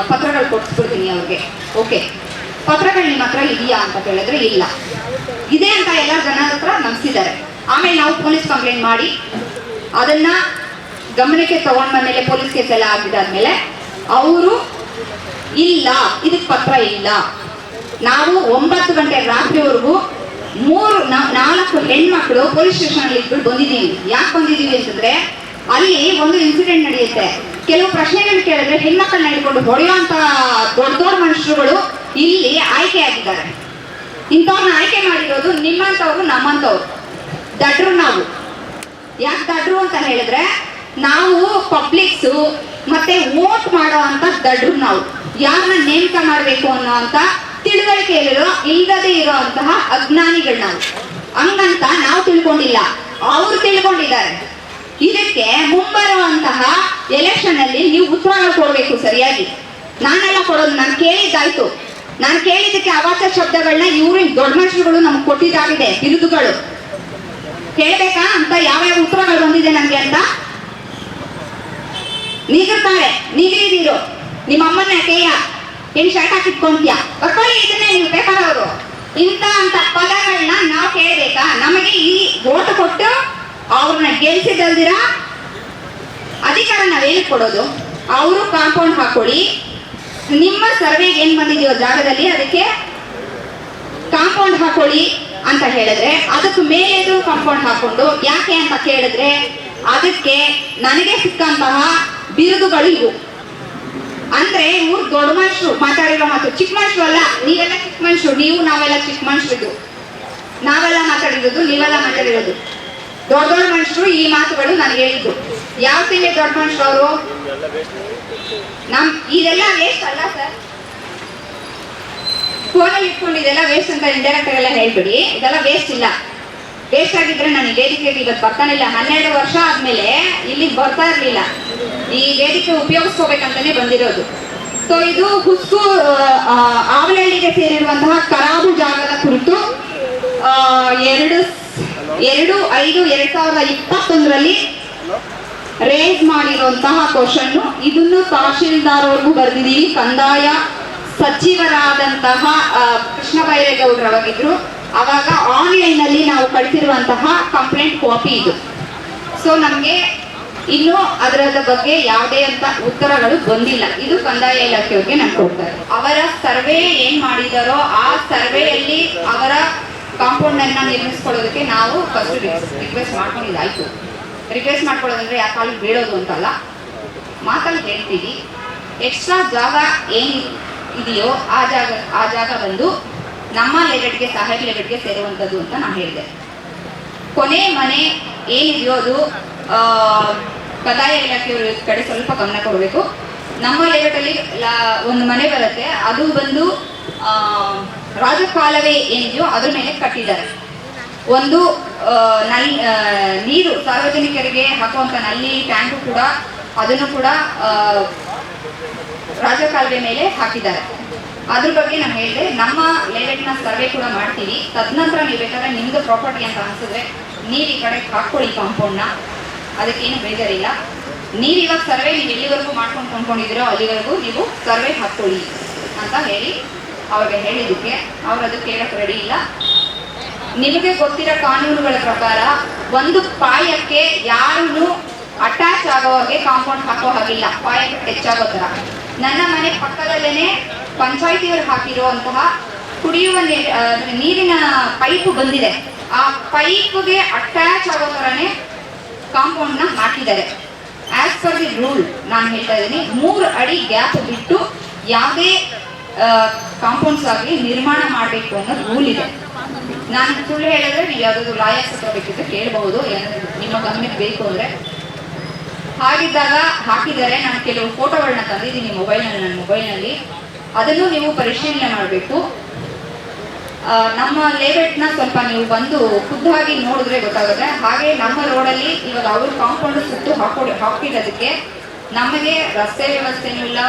ಪತ್ರಗಳು ಕೊಡಿಸ್ಬಿಡ್ತೀನಿ ಅವ್ರಿಗೆ. ಓಕೆ, ಪತ್ರಗಳು ನಿಮ್ಮ ಹತ್ರ ಇದೆಯಾ ಅಂತ ಕೇಳಿದ್ರೆ ಇಲ್ಲ, ಇದೆ ಅಂತ ಎಲ್ಲ ಜನ ಹತ್ರ ನಂಬಿಸಿದ್ದಾರೆ. ಆಮೇಲೆ ನಾವು ಪೊಲೀಸ್ ಕಂಪ್ಲೇಂಟ್ ಮಾಡಿ ಅದನ್ನ ಗಮನಕ್ಕೆ ತಗೊಂಡ ಮೇಲೆ ಪೊಲೀಸ್ ಕೇಸ್ ಎಲ್ಲ ಆಗಿದ್ದಾದ್ಮೇಲೆ ಅವರು ಇಲ್ಲ, ಇದಕ್ಕೆ ಪತ್ರ ಇಲ್ಲ, ನಾವು 9 ಗಂಟೆ ರಾತ್ರಿವರೆಗೂ 4 ಹೆಣ್ಮಕ್ಳು ಪೊಲೀಸ್ ಸ್ಟೇಷನ್ ಅಲ್ಲಿ ಇಟ್ಬಿಟ್ಟು ಬಂದಿದ್ದೀವಿ. ಯಾಕೆ ಬಂದಿದ್ದೀವಿ ಅಂತಂದ್ರೆ, ಅಲ್ಲಿ ಒಂದು ಇನ್ಸಿಡೆಂಟ್ ನಡೆಯುತ್ತೆ. ಕೆಲವು ಪ್ರಶ್ನೆಗಳು ಕೇಳಿದ್ರೆ ಹೆಣ್ಮಕ್ಳನ್ನ ಹಿಡ್ಕೊಂಡು ಹೊಡೆಯುವಂತ ದೊಡ್ಡ ಮನುಷ್ಯರುಗಳು ಇಲ್ಲಿ ಆಯ್ಕೆ ಆಗಿದ್ದಾರೆ. ಇಂಥವ್ರನ್ನ ಆಯ್ಕೆ ಮಾಡಿರೋದು ನಿಮ್ಮಂತವ್ರು, ನಮ್ಮಂತವ್ರು, ದಡ್ರು. ನಾವು ಯಾಕೆ ದಡ್ರು ಅಂತ ಹೇಳಿದ್ರೆ, ನಾವು ಪಬ್ಲಿಕ್ಸು ಮತ್ತೆ ವೋಟ್ ಮಾಡೋ ಅಂತ ದಡ್ರು. ನಾವು ಯಾರನ್ನ ನೇಮಕ ಮಾಡಬೇಕು ಅನ್ನೋ ಅಂತ ತಿಳುವಳಿಕೆ ಇಲ್ಲದೆ ಇರೋ ಅಂತಹ ಅಜ್ಞಾನಿಗಳು ನಾವು. ಹಂಗಂತ ನಾವು ತಿಳ್ಕೊಂಡಿಲ್ಲ, ಅವ್ರು ತಿಳ್ಕೊಂಡಿದ್ದಾರೆ. ಇದಕ್ಕೆ ಮುಂಬರುವಂತಹ ಎಲೆಕ್ಷನ್ ಅಲ್ಲಿ ನೀವು ಉತ್ತರಗಳು ಕೊಡಬೇಕು ಸರಿಯಾಗಿ. ನಾನೆಲ್ಲ ಕೊಡೋದು, ನಾನು ಕೇಳಿದ್ದಾಯ್ತು. ನಾನು ಕೇಳಿದ್ದಕ್ಕೆ ಅವಾಚ್ಯ ಶಬ್ದಗಳನ್ನ ಇವ್ರ ದೊಡ್ಡ ಮನುಷ್ಯರುಗಳು ನಮ್ಗೆ ಕೊಟ್ಟಿದ್ದಾಗಿದೆ, ಬಿರುದುಗಳು. ಕೇಳಬೇಕಾ ಅಂತ ಯಾವ್ಯಾವ ಉತ್ತರಗಳು ಬಂದಿದೆ ನನಗೆ ಅಂತ ನೀಗಿರ್ತಾರೆ. ನೀಗಿರಿದೀರು ನಿಮ್ಮ ಅಮ್ಮನ ಕೇಯ ಏನ್ ಶರ್ಟ್ ಹಾಕಿಟ್ಕೊಂತೀಯ ಬರ್ಕೊಳ್ಳಿ, ಇದನ್ನೇ ನೀವು ಬೇಕಾದವರು ಇಂತ ಅಂತ ಪದಗಳನ್ನ ನಾವು ಕೇಳಬೇಕಾ? ನಮಗೆ ಈ ಓಟ್ ಕೊಟ್ಟು ಅವ್ರನ್ನ ಗೆಲ್ಸಿದಲ್ದಿರ ಅಧಿಕಾರ ನಾವೇನು ಕೊಡೋದು? ಅವರು ಕಾಂಪೌಂಡ್ ಹಾಕೊಳ್ಳಿ, ನಿಮ್ಮ ಸರ್ವೆಗೆ ಏನ್ ಬಂದಿದೆಯೋ ಜಾಗದಲ್ಲಿ ಅದಕ್ಕೆ ಕಾಂಪೌಂಡ್ ಹಾಕೊಳ್ಳಿ ಅಂತ ಹೇಳಿದ್ರೆ ಅದಕ್ಕೆ ಮೇಲೇದು ಕಾಂಪೌಂಡ್ ಹಾಕೊಂಡು ಯಾಕೆ ಅಂತ ಕೇಳಿದ್ರೆ ಅದಕ್ಕೆ ನನಗೆ ಸಿಕ್ಕಂತಹ ಬಿರುದುಗಳು ಇವು. ಅಂದ್ರೆ ಇವ್ರು ದೊಡ್ಡ ಮನುಷ್ಯರು ಮಾತಾಡಿರೋ ಮಾತು, ಚಿಕ್ಕ ಮನುಷ್ಯರು ಅಲ್ಲ. ನೀವೆಲ್ಲ ಚಿಕ್ಕ ಮನುಷ್ಯರು, ನೀವು ನಾವೆಲ್ಲ ಚಿಕ್ಕ ಮನುಷ್ಯರು. ನಾವೆಲ್ಲ ಮಾತಾಡಿರೋದು, ನೀವೆಲ್ಲ ಮಾತಾಡಿರೋದು. ದೊಡ್ಡ ದೊಡ್ಡ ಮನುಷ್ಯರು ಈ ಮಾತುಗಳು ನನಗೆ ಹೇಳಿದ್ದು. ಯಾವ ತಿಂಗಳು ದೊಡ್ಡ ಮನುಷ್ಯರು ಅವರು? ಇದೆಲ್ಲ ವೇಸ್ಟ್ ಅಲ್ಲ ಸರ್. ಫೋನಲ್ಲಿ ಇಟ್ಕೊಂಡು ಇದೆಲ್ಲ ವೇಸ್ಟ್ ಅಂತ ಇಂಡೈರೆಕ್ಟ್ ಎಲ್ಲ ಹೇಳ್ಬಿಡಿ. ಇದೆಲ್ಲ ವೇಸ್ಟ್ ಇಲ್ಲ. ವೇಸ್ಟ್ ಆಗಿದ್ರೆ ನಾನು ಈ ವೇದಿಕೆಗೆ ಇವತ್ತು ಬರ್ತಾನಿಲ್ಲ. 12 ವರ್ಷ ಆದ್ಮೇಲೆ ಇಲ್ಲಿಗೆ ಬರ್ತಾ ಇರ್ಲಿಲ್ಲ. ಈ ವೇದಿಕೆ ಉಪಯೋಗಿಸ್ಕೋಬೇಕಂತಾನೆ ಬಂದಿರೋದು. ಸೊ ಇದು ಹುಸ್ಕೂರು ಆವಲಹಳ್ಳಿಗೆ ಸೇರಿರುವಂತಹ ಕರಾಬು ಜಾಗದ ಕುರಿತು 2/5/2021 ರೇಸ್ ಮಾಡಿರುವಂತಹ ಕ್ವಶನ್. ಇದನ್ನು ತಹಶೀಲ್ದಾರ್ ಅವ್ರಿಗೂ ಬರೆದಿದ್ದೀವಿ. ಕಂದಾಯ ಸಚಿವರಾದಂತಹ ಕೃಷ್ಣ ಬೈರೇಗೌಡರವಾಗಿದ್ರು. ಅವಾಗ ಆನ್ಲೈನ್ ಅಲ್ಲಿ ನಾವು ಕಳಿಸಿರುವಂತಹ ಕಂಪ್ಲೇಂಟ್ ಕಾಪಿ ಇದು. ಸೊ ನಮಗೆ ಇನ್ನು ಅದರ ಬಗ್ಗೆ ಯಾವುದೇ ಅಂತ ಉತ್ತರಗಳು ಬಂದಿಲ್ಲ. ಇದು ಕಂದಾಯ ಇಲಾಖೆಯವ್ರಿಗೆ ನಾನು ಕೊಡ್ತಾರೆ. ಅವರ ಸರ್ವೆ ಏನ್ ಮಾಡಿದಾರೋ ಆ ಸರ್ವೆಯಲ್ಲಿ ಅವರ ಕಾಂಪೌಂಡ್ ಅನ್ನ ನಿರ್ಮಿಸ್ಕೊಳ್ಳೋದಕ್ಕೆ ನಾವು ಫಸ್ಟ್ ರಿಕ್ವೆಸ್ಟ್ ಮಾಡ್ಕೊಂಡಿದ್ದಾಯ್ತು. ರಿಕ್ವೆಸ್ಟ್ ಮಾಡ್ಕೊಳ್ಳೋದಂದ್ರೆ ಯಾಕೆ ಕಾಲಿಗೆ ಬೀಳೋದು ಅಂತಲ್ಲ, ಮಾತಲ್ಲಿ ಹೇಳ್ತೀವಿ. ಎಕ್ಸ್ಟ್ರಾ ಜಾಗ ಏನ್ ಇದೆಯೋ ಆ ಜಾಗ ಬಂದು ನಮ್ಮ ಲೆವೆಟ್ಗೆ, ಸಹಾಯಕ ಲೆವೆಟ್ಗೆ ಸೇರುವಂಥದ್ದು ಅಂತ ನಾನು ಹೇಳಿದೆ. ಕೊನೆ ಮನೆ ಏನಿದೆಯೋ ಅದು ಕಂದಾಯ ಇಲಾಖೆಯವ್ರ ಕಡೆ ಸ್ವಲ್ಪ ಗಮನ ಕೊಡಬೇಕು. ನಮ್ಮ ಲೇಔಟಲ್ಲಿ ಒಂದು ಮನೆ ಬರುತ್ತೆ, ಅದು ಬಂದು ರಾಜಕಾಲುವೆ ಏನಿದೆಯೋ ಅದ್ರ ಮೇಲೆ ಕಟ್ಟಿದ್ದಾರೆ. ಒಂದು ನೀರು ಸಾರ್ವಜನಿಕರಿಗೆ ಹಾಕುವಂತ ನಲ್ಲಿ ಟ್ಯಾಂಕು ಕೂಡ ಅದನ್ನು ಕೂಡ ರಾಜಕಾಲುವೆ ಮೇಲೆ ಹಾಕಿದ್ದಾರೆ. ಅದ್ರ ಬಗ್ಗೆ ನಾನು ಹೇಳಿದೆ, ನಮ್ಮ ಲೇಔಟ್ನ ಸರ್ವೆ ಕೂಡ ಮಾಡ್ತೀವಿ. ತದನಂತರ ನೀವು ಬೇಕಾದ್ರೆ ನಿಮ್ದು ಪ್ರಾಪರ್ಟಿ ಅಂತ ಅನಿಸಿದ್ರೆ ನೀವು ಈ ಕಡೆ ಹಾಕ್ಕೊಳ್ಳಿ ಕಾಂಪೌಂಡ್ನ, ಅದಕ್ಕೇನು ಬೇಜಾರಿಲ್ಲ. ನೀವು ಇವಾಗ ಸರ್ವೆ ನೀವು ಎಲ್ಲಿವರೆಗೂ ಮಾಡ್ಕೊಂಡು ಕೊಂಡ್ಕೊಂಡಿದ್ದೀರೋ ಅಲ್ಲಿವರೆಗೂ ನೀವು ಸರ್ವೆ ಹಾಕ್ಕೊಳ್ಳಿ ಅಂತ ಹೇಳಿ ಅವ್ರಿಗೆ ಹೇಳಿದ್ದಕ್ಕೆ ಅವ್ರು ಅದು ಕೇಳಕ್ಕೆ ರೆಡಿ ಇಲ್ಲ. ನಿಮಗೆ ಗೊತ್ತಿರೋ ಕಾನೂನುಗಳ ಪ್ರಕಾರ ಒಂದು ಪಾಯಕ್ಕೆ ಯಾರೂ ಅಟ್ಯಾಚ್ ಆಗೋ ಹಾಗೆ ಕಾಂಪೌಂಡ್ ಹಾಕೋ ಹಾಗಿಲ್ಲ, ಪಾಯಕ್ಕೆ ಟಚ್ ಆಗೋ ಥರ. ನನ್ನ ಮನೆ ಪಕ್ಕದಲ್ಲೇ ಪಂಚಾಯಿತಿಯವರು ಹಾಕಿರುವಂತಹ ಕುಡಿಯುವ ನೀರಿನ ಪೈಪು ಬಂದಿದೆ. ಆ ಪೈಪ್ಗೆ ಅಟ್ಯಾಚ್ ಆಗೋ ಥರನೇ ಕಾಂಪೌಂಡ್ನ ಹಾಕಿದ್ದಾರೆ. ಆಸ್ ಪರ್ ದಿ ರೂಲ್ ನಾನು ಹೇಳ್ತಾ ಇದ್ದೀನಿ, 3 ಅಡಿ ಗ್ಯಾಪ್ ಬಿಟ್ಟು ಯಾವುದೇ ಕಾಂಪೌಂಡ್ಸ್ ಆಗಲಿ ನಿರ್ಮಾಣ ಮಾಡಬೇಕು ಅನ್ನೋ ರೂಲ್ ಇದೆ. ನಾನು ಸುಳ್ಳು ಹೇಳಿದ್ರೆ ನೀವು ಯಾವುದಾದ್ರು ಲಾಯರ್ಸ್ ಹತ್ರ ಬೇಕಿದ್ರೆ ಕೇಳಬಹುದು, ನಿಮ್ಮ ಗಮನಕ್ಕೆ ಬೇಕು ಅಂದರೆ. ಹಾಗಿದ್ದಾಗ ಹಾಕಿದ್ದಾರೆ. ನಾನು ಕೆಲವು ಫೋಟೋಗಳನ್ನ ತಂದಿದ್ದೀನಿ ನನ್ನ ಮೊಬೈಲ್ನಲ್ಲಿ, ಅದನ್ನು ನೀವು ಪರಿಶೀಲನೆ ಮಾಡಬೇಕು. ನಮ್ಮ ಲೇಔಟ್ನ ಸ್ವಲ್ಪ ನೀವು ಬಂದು ಖುದ್ದಾಗಿ ನೋಡಿದ್ರೆ ಗೊತ್ತಾಗುತ್ತೆ. ಹಾಗೆ ನಮ್ಮ ರೋಡಲ್ಲಿ ಇವಾಗ ಅವರು ಕಾಂಪೌಂಡ್ ಸುತ್ತು ಹಾಕಿರೋದಕ್ಕೆ ನಮಗೆ ರಸ್ತೆ ವ್ಯವಸ್ಥೆನೂ ಇಲ್ಲ,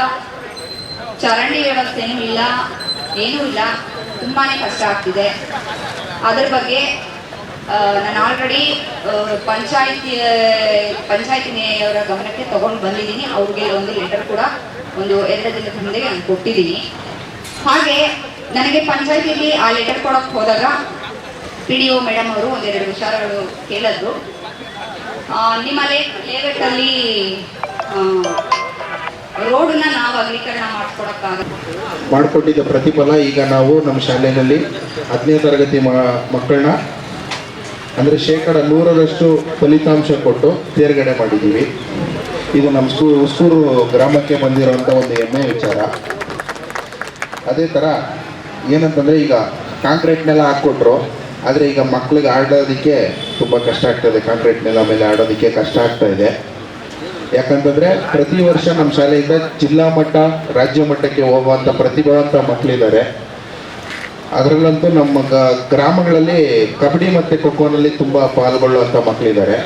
ಚರಂಡಿ ವ್ಯವಸ್ಥೆನೂ ಇಲ್ಲ, ಏನೂ ಇಲ್ಲ. ತುಂಬಾ ಕಷ್ಟ ಆಗ್ತಿದೆ. ಅದ್ರ ಬಗ್ಗೆ ನಾನು ಆಲ್ರೆಡಿ ಪಂಚಾಯತಿಯವರ ಗಮನಕ್ಕೆ ತಗೊಂಡು ಬಂದಿದ್ದೀನಿ. ಅವ್ರಿಗೆ ಒಂದು ಲೆಟರ್ ಕೂಡ 1-2 ದಿನದ ಹಿಂದೆ ನಾನು ಕೊಟ್ಟಿದ್ದೀನಿ. ಹಾಗೆ ನನಗೆ ಪಂಚಾಯತಿಯಲ್ಲಿ ಆ ಲೆಟರ್ ಕೊಡೋಕ್ಕೆ ಹೋದಾಗ PDO ಮೇಡಮ್ ಅವರು 1-2 ವಿಚಾರಗಳು ಕೇಳಿದ್ರು. ನಿಮ್ಮ ಲೇಔಟಲ್ಲಿ ರೋಡನ್ನ ನಾವು ಅಗಲೀಕರಣ ಮಾಡಿಕೊಟ್ಟಿದ್ದ ಪ್ರತಿಫಲ ಈಗ ನಾವು ನಮ್ಮ ಶಾಲೆಯಲ್ಲಿ 10ನೇ ತರಗತಿ ಮಕ್ಕಳನ್ನ ಅಂದರೆ 100% ಫಲಿತಾಂಶ ಕೊಟ್ಟು ತೇರ್ಗಡೆ ಮಾಡಿದ್ದೀವಿ. ಇದು ನಮ್ಮ ಉಸ್ಕೂರು ಗ್ರಾಮಕ್ಕೆ ಬಂದಿರೋಂಥ ಒಂದು ಹೆಮ್ಮೆ ವಿಚಾರ. ಅದೇ ಥರ ಏನಂತಂದರೆ ಈಗ ಕಾಂಕ್ರೀಟ್ನೆಲ್ಲ ಹಾಕ್ಕೊಟ್ರು, ಆದರೆ ಈಗ ಮಕ್ಕಳಿಗೆ ಆಡೋದಕ್ಕೆ ತುಂಬ ಕಷ್ಟ ಆಗ್ತಾಯಿದೆ. ಕಾಂಕ್ರೀಟ್ ನೆಲ ಮೇಲೆ ಆಡೋದಕ್ಕೆ ಕಷ್ಟ ಆಗ್ತಾ ಇದೆ. ಯಾಕಂತಂದರೆ ಪ್ರತಿ ವರ್ಷ ನಮ್ಮ ಶಾಲೆಯಿಂದ ಜಿಲ್ಲಾ ಮಟ್ಟ, ರಾಜ್ಯ ಮಟ್ಟಕ್ಕೆ ಹೋಗುವಂಥ ಪ್ರತಿಭಾವಂತ ಮಕ್ಕಳಿದ್ದಾರೆ. ಅದರಲ್ಲಂತೂ ನಮ್ಮ ಗ್ರಾಮಗಳಲ್ಲಿ ಕಬಡ್ಡಿ ಮತ್ತು ಖೋಖೋನಲ್ಲಿ ತುಂಬ ಪಾಲ್ಗೊಳ್ಳುವಂಥ ಮಕ್ಕಳಿದ್ದಾರೆ.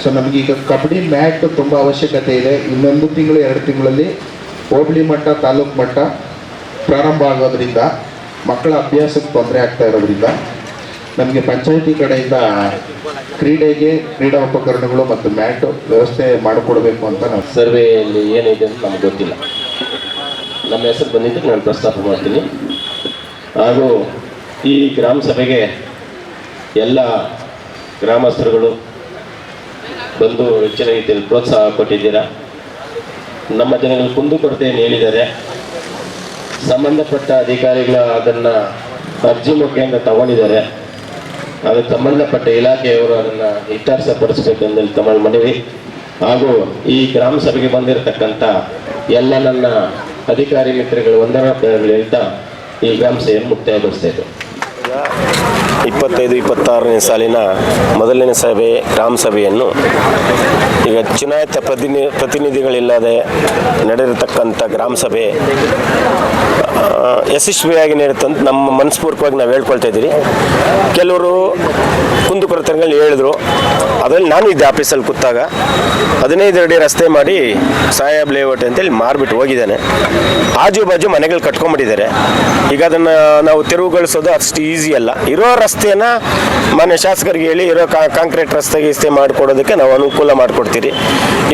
ಸೊ ನಮಗೀಗ ಕಬಡ್ಡಿ ಮ್ಯಾಟ್ ತುಂಬ ಅವಶ್ಯಕತೆ ಇದೆ. ಇನ್ನೊಂದು ತಿಂಗಳು 2 ತಿಂಗಳಲ್ಲಿ ಹೋಬಳಿ ಮಟ್ಟ, ತಾಲೂಕು ಮಟ್ಟ ಪ್ರಾರಂಭ ಆಗೋದ್ರಿಂದ ಮಕ್ಕಳ ಅಭ್ಯಾಸಕ್ಕೆ ತೊಂದರೆ ಆಗ್ತಾ ಇರೋದ್ರಿಂದ ನಮಗೆ ಪಂಚಾಯಿತಿ ಕಡೆಯಿಂದ ಕ್ರೀಡೆಗೆ ಕ್ರೀಡಾ ಉಪಕರಣಗಳು ಮತ್ತು ಮ್ಯಾಟ್ ವ್ಯವಸ್ಥೆ ಮಾಡಿಕೊಡ್ಬೇಕು ಅಂತ ನಾವು ಸರ್ವೆಯಲ್ಲಿ ಏನಿದೆ ಅಂತ ನಮ್ಗೆ ಗೊತ್ತಿಲ್ಲ. ನಮ್ಮ ಹೆಸರು ಬಂದಿದ್ದು ನಾನು ಪ್ರಸ್ತಾಪ ಮಾಡ್ತೀನಿ. ಹಾಗೂ ಈ ಗ್ರಾಮ ಸಭೆಗೆ ಎಲ್ಲ ಗ್ರಾಮಸ್ಥರುಗಳು ಬಂದು ಹೆಚ್ಚಿನ ರೀತಿಯಲ್ಲಿ ಪ್ರೋತ್ಸಾಹ ಕೊಟ್ಟಿದ್ದೀರಾ. ನಮ್ಮ ಜನಗಳು ಕುಂದುಕೊರತೆಯನ್ನು ಹೇಳಿದ್ದಾರೆ. ಸಂಬಂಧಪಟ್ಟ ಅಧಿಕಾರಿಗಳು ಅದನ್ನು ಅರ್ಜಿ ಮುಖೇನ ತಗೊಂಡಿದ್ದಾರೆ. ಅದಕ್ಕೆ ಸಂಬಂಧಪಟ್ಟ ಇಲಾಖೆಯವರು ಅದನ್ನು ಇತ್ಯರ್ಥಪಡಿಸಬೇಕೆಂದು ತಮ್ಮ ಮನವಿ. ಹಾಗೂ ಈ ಗ್ರಾಮ ಸಭೆಗೆ ಬಂದಿರತಕ್ಕಂಥ ಎಲ್ಲ ನನ್ನ ಅಧಿಕಾರಿ ಮಿತ್ರಗಳು ವಂದನಾಗಳು ಹೇಳ್ತಾ ಈ ಗ್ರಾಮ ಸಭೆಯನ್ನು ಮುಕ್ತಾಯಗೊಳಿಸ್ತಾ ಇದ್ದರು. 25-26ನೇ ಸಾಲಿನ ಮೊದಲನೇ ಸಭೆ ಗ್ರಾಮ ಸಭೆಯನ್ನು ಈಗ ಚುನಾಯಿತ ಪ್ರತಿನಿಧಿಗಳಿಲ್ಲದೆ ನಡೆದಿರತಕ್ಕಂಥ ಗ್ರಾಮ ಸಭೆ ಯಶಸ್ವಿಯಾಗಿ ನಡೆಯುತ್ತಂತ ನಮ್ಮ ಮನಸ್ಪೂರ್ವಕವಾಗಿ ನಾವು ಹೇಳ್ಕೊಳ್ತಾ ಇದ್ದೀರಿ. ಕೆಲವರು ಕುಂದುಕೊರತೆಗಳು ಹೇಳಿದ್ರು. ಅದರಲ್ಲಿ ನಾನು ಇದ್ದೆ ಆಫೀಸಲ್ಲಿ ಕೂತಾಗ 15 ಅಡಿ ರಸ್ತೆ ಮಾಡಿ ಸಾಹೇಬ್ ಲೇಔಟ್ ಅಂತೇಳಿ ಮಾರ್ಬಿಟ್ಟು ಹೋಗಿದ್ದಾನೆ. ಆಜು ಬಾಜು ಮನೆಗಳು ಕಟ್ಕೊಂಡ್ಬಿಟ್ಟಿದ್ದಾರೆ. ಈಗ ಅದನ್ನು ನಾವು ತೆರವುಗೊಳಿಸೋದು ಅಷ್ಟು ಈಸಿ ಅಲ್ಲ. ಇರೋ ರಸ್ತೆಯನ್ನು ಮಾನ್ಯ ಶಾಸಕರಿಗೆ ಹೇಳಿ ಇರೋ ಕಾಂಕ್ರೀಟ್ ರಸ್ತೆ ಮಾಡಿಕೊಡೋದಕ್ಕೆ ನಾವು ಅನುಕೂಲ ಮಾಡಿಕೊಡ್ತೀರಿ.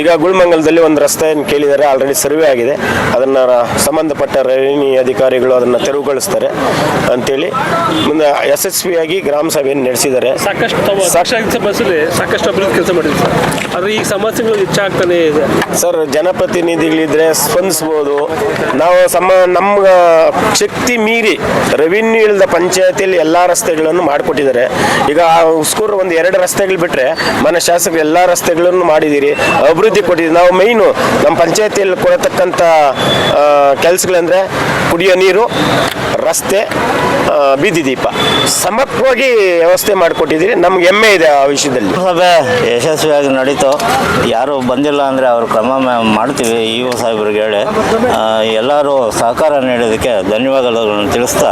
ಈಗ ಗುಲ್ಮಂಗಲದಲ್ಲಿ ಒಂದು ರಸ್ತೆಯನ್ನು ಕೇಳಿದ್ದಾರೆ, ಆಲ್ರೆಡಿ ಸರ್ವೆ ಆಗಿದೆ. ಅದನ್ನು ಸಂಬಂಧಪಟ್ಟ ರೆವಿನ್ಯೂ ಅಧಿಕಾರಿಗಳು ಅದನ್ನು ತೆರವುಗೊಳಿಸ್ತಾರೆ ಅಂತೇಳಿ ಮುಂದೆ ಯಶಸ್ವಿಯಾಗಿ ಗ್ರಾಮ ಸಭೆಯನ್ನು ನಡೆಸಿದ್ದಾರೆ. ಸಾಕಷ್ಟು ಅಭಿವೃದ್ಧಿ ಕೆಲಸ ಮಾಡಿದ್ರು ಸರ್. ಆದರೆ ಈ ಸಮಸ್ಯೆಗಳು ಹೆಚ್ಚಾಗ್ತಾನೆ ಇದೆ ಸರ್. ಜನಪ್ರತಿನಿಧಿಗಳಿದ್ರೆ ಸ್ಪಂದಿಸ್ಬೋದು. ನಾವು ನಮ್ಮ ಶಕ್ತಿ ಮೀರಿ ರೆವಿನ್ಯೂ ಇಲ್ಲದ ಪಂಚಾಯತಿಯಲ್ಲಿ ಎಲ್ಲ ರಸ್ತೆಗಳನ್ನು ಮಾಡಿಕೊಟ್ಟಿದ್ದಾರೆ. ಈಗ ಉಸ್ಕೂರು ಒಂದು 2 ರಸ್ತೆಗಳು ಬಿಟ್ಟರೆ ಮನೆ ಶಾಸಕರು ಎಲ್ಲ ರಸ್ತೆಗಳನ್ನು ಮಾಡಿದ್ದೀರಿ, ಅಭಿವೃದ್ಧಿ ಕೊಟ್ಟಿದ್ದೀರಿ. ನಾವು ಮೈನು ನಮ್ಮ ಪಂಚಾಯತಿಯಲ್ಲಿ ಕೊಡತಕ್ಕಂಥ ಕೆಲಸಗಳಂದರೆ ಕುಡಿಯೋ ನೀರು, ರಸ್ತೆ, ಬೀದಿ ದೀಪ ಸಮಗ್ರವಾಗಿ ವ್ಯವಸ್ಥೆ ಮಾಡಿಕೊಟ್ಟಿದ್ದೀರಿ. ನಮ್ಗೆ ಹೆಮ್ಮೆ ಇದೆ ಆ ವಿಷಯದಲ್ಲಿ. ಸಭೆ ಯಶಸ್ವಿಯಾಗಿ ನಡೀತು. ಯಾರು ಬಂದಿಲ್ಲ ಅಂದರೆ ಅವ್ರ ಕ್ರಮ ಮಾಡ್ತೀವಿ. ಇಒ ಸಾಹೇಬ್ರಿಗೆ ಹೇಳಿ ಎಲ್ಲರೂ ಸಹಕಾರ ನೀಡೋದಕ್ಕೆ ಧನ್ಯವಾದಗಳನ್ನು ತಿಳಿಸ್ತಾ,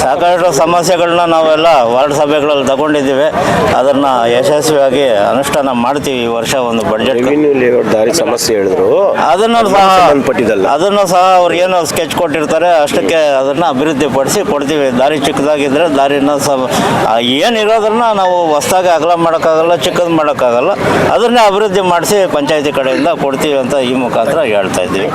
ಸಾಕಷ್ಟು ಸಮಸ್ಯೆಗಳನ್ನ ನಾವೆಲ್ಲ ವಾರ್ಡ್ ಸಭೆಗಳಲ್ಲಿ ತಗೊಂಡಿದ್ದೀವಿ. ಅದನ್ನು ಯಶಸ್ವಿಯಾಗಿ ಅನುಷ್ಠಾನ ಮಾಡ್ತೀವಿ. ಈ ವರ್ಷ ಒಂದು ಬಡ್ಜೆಟ್ ದಾರಿ ಸಮಸ್ಯೆ ಹೇಳಿದ್ರು, ಅದನ್ನು ಸಹ ಅವ್ರು ಏನು ಸ್ಕೆಚ್ ಕೊಟ್ಟಿರ್ತಾರೆ ಅಷ್ಟಕ್ಕೆ ಅದನ್ನು ಅಭಿವೃದ್ಧಿಪಡಿಸಿ ಕೊಡ್ತೀವಿ. ದಾರಿ ಚಿಕ್ಕದಾಗಿದ್ದರೆ ದಾರಿನ ಏನಿರೋದನ್ನ ನಾವು ಹೊಸದಾಗಿ ಅಗಲ ಮಾಡೋಕ್ಕಾಗಲ್ಲ, ಚಿಕ್ಕದು ಮಾಡೋಕ್ಕಾಗಲ್ಲ. ಅದನ್ನೇ ಅಭಿವೃದ್ಧಿ ಮಾಡಿಸಿ ಪಂಚಾಯತಿ ಕಡೆಯಿಂದ ಕೊಡ್ತೀವಿ ಅಂತ ಈ ಮುಖಾಂತರ ಹೇಳ್ತಾ ಇದ್ದೀವಿ.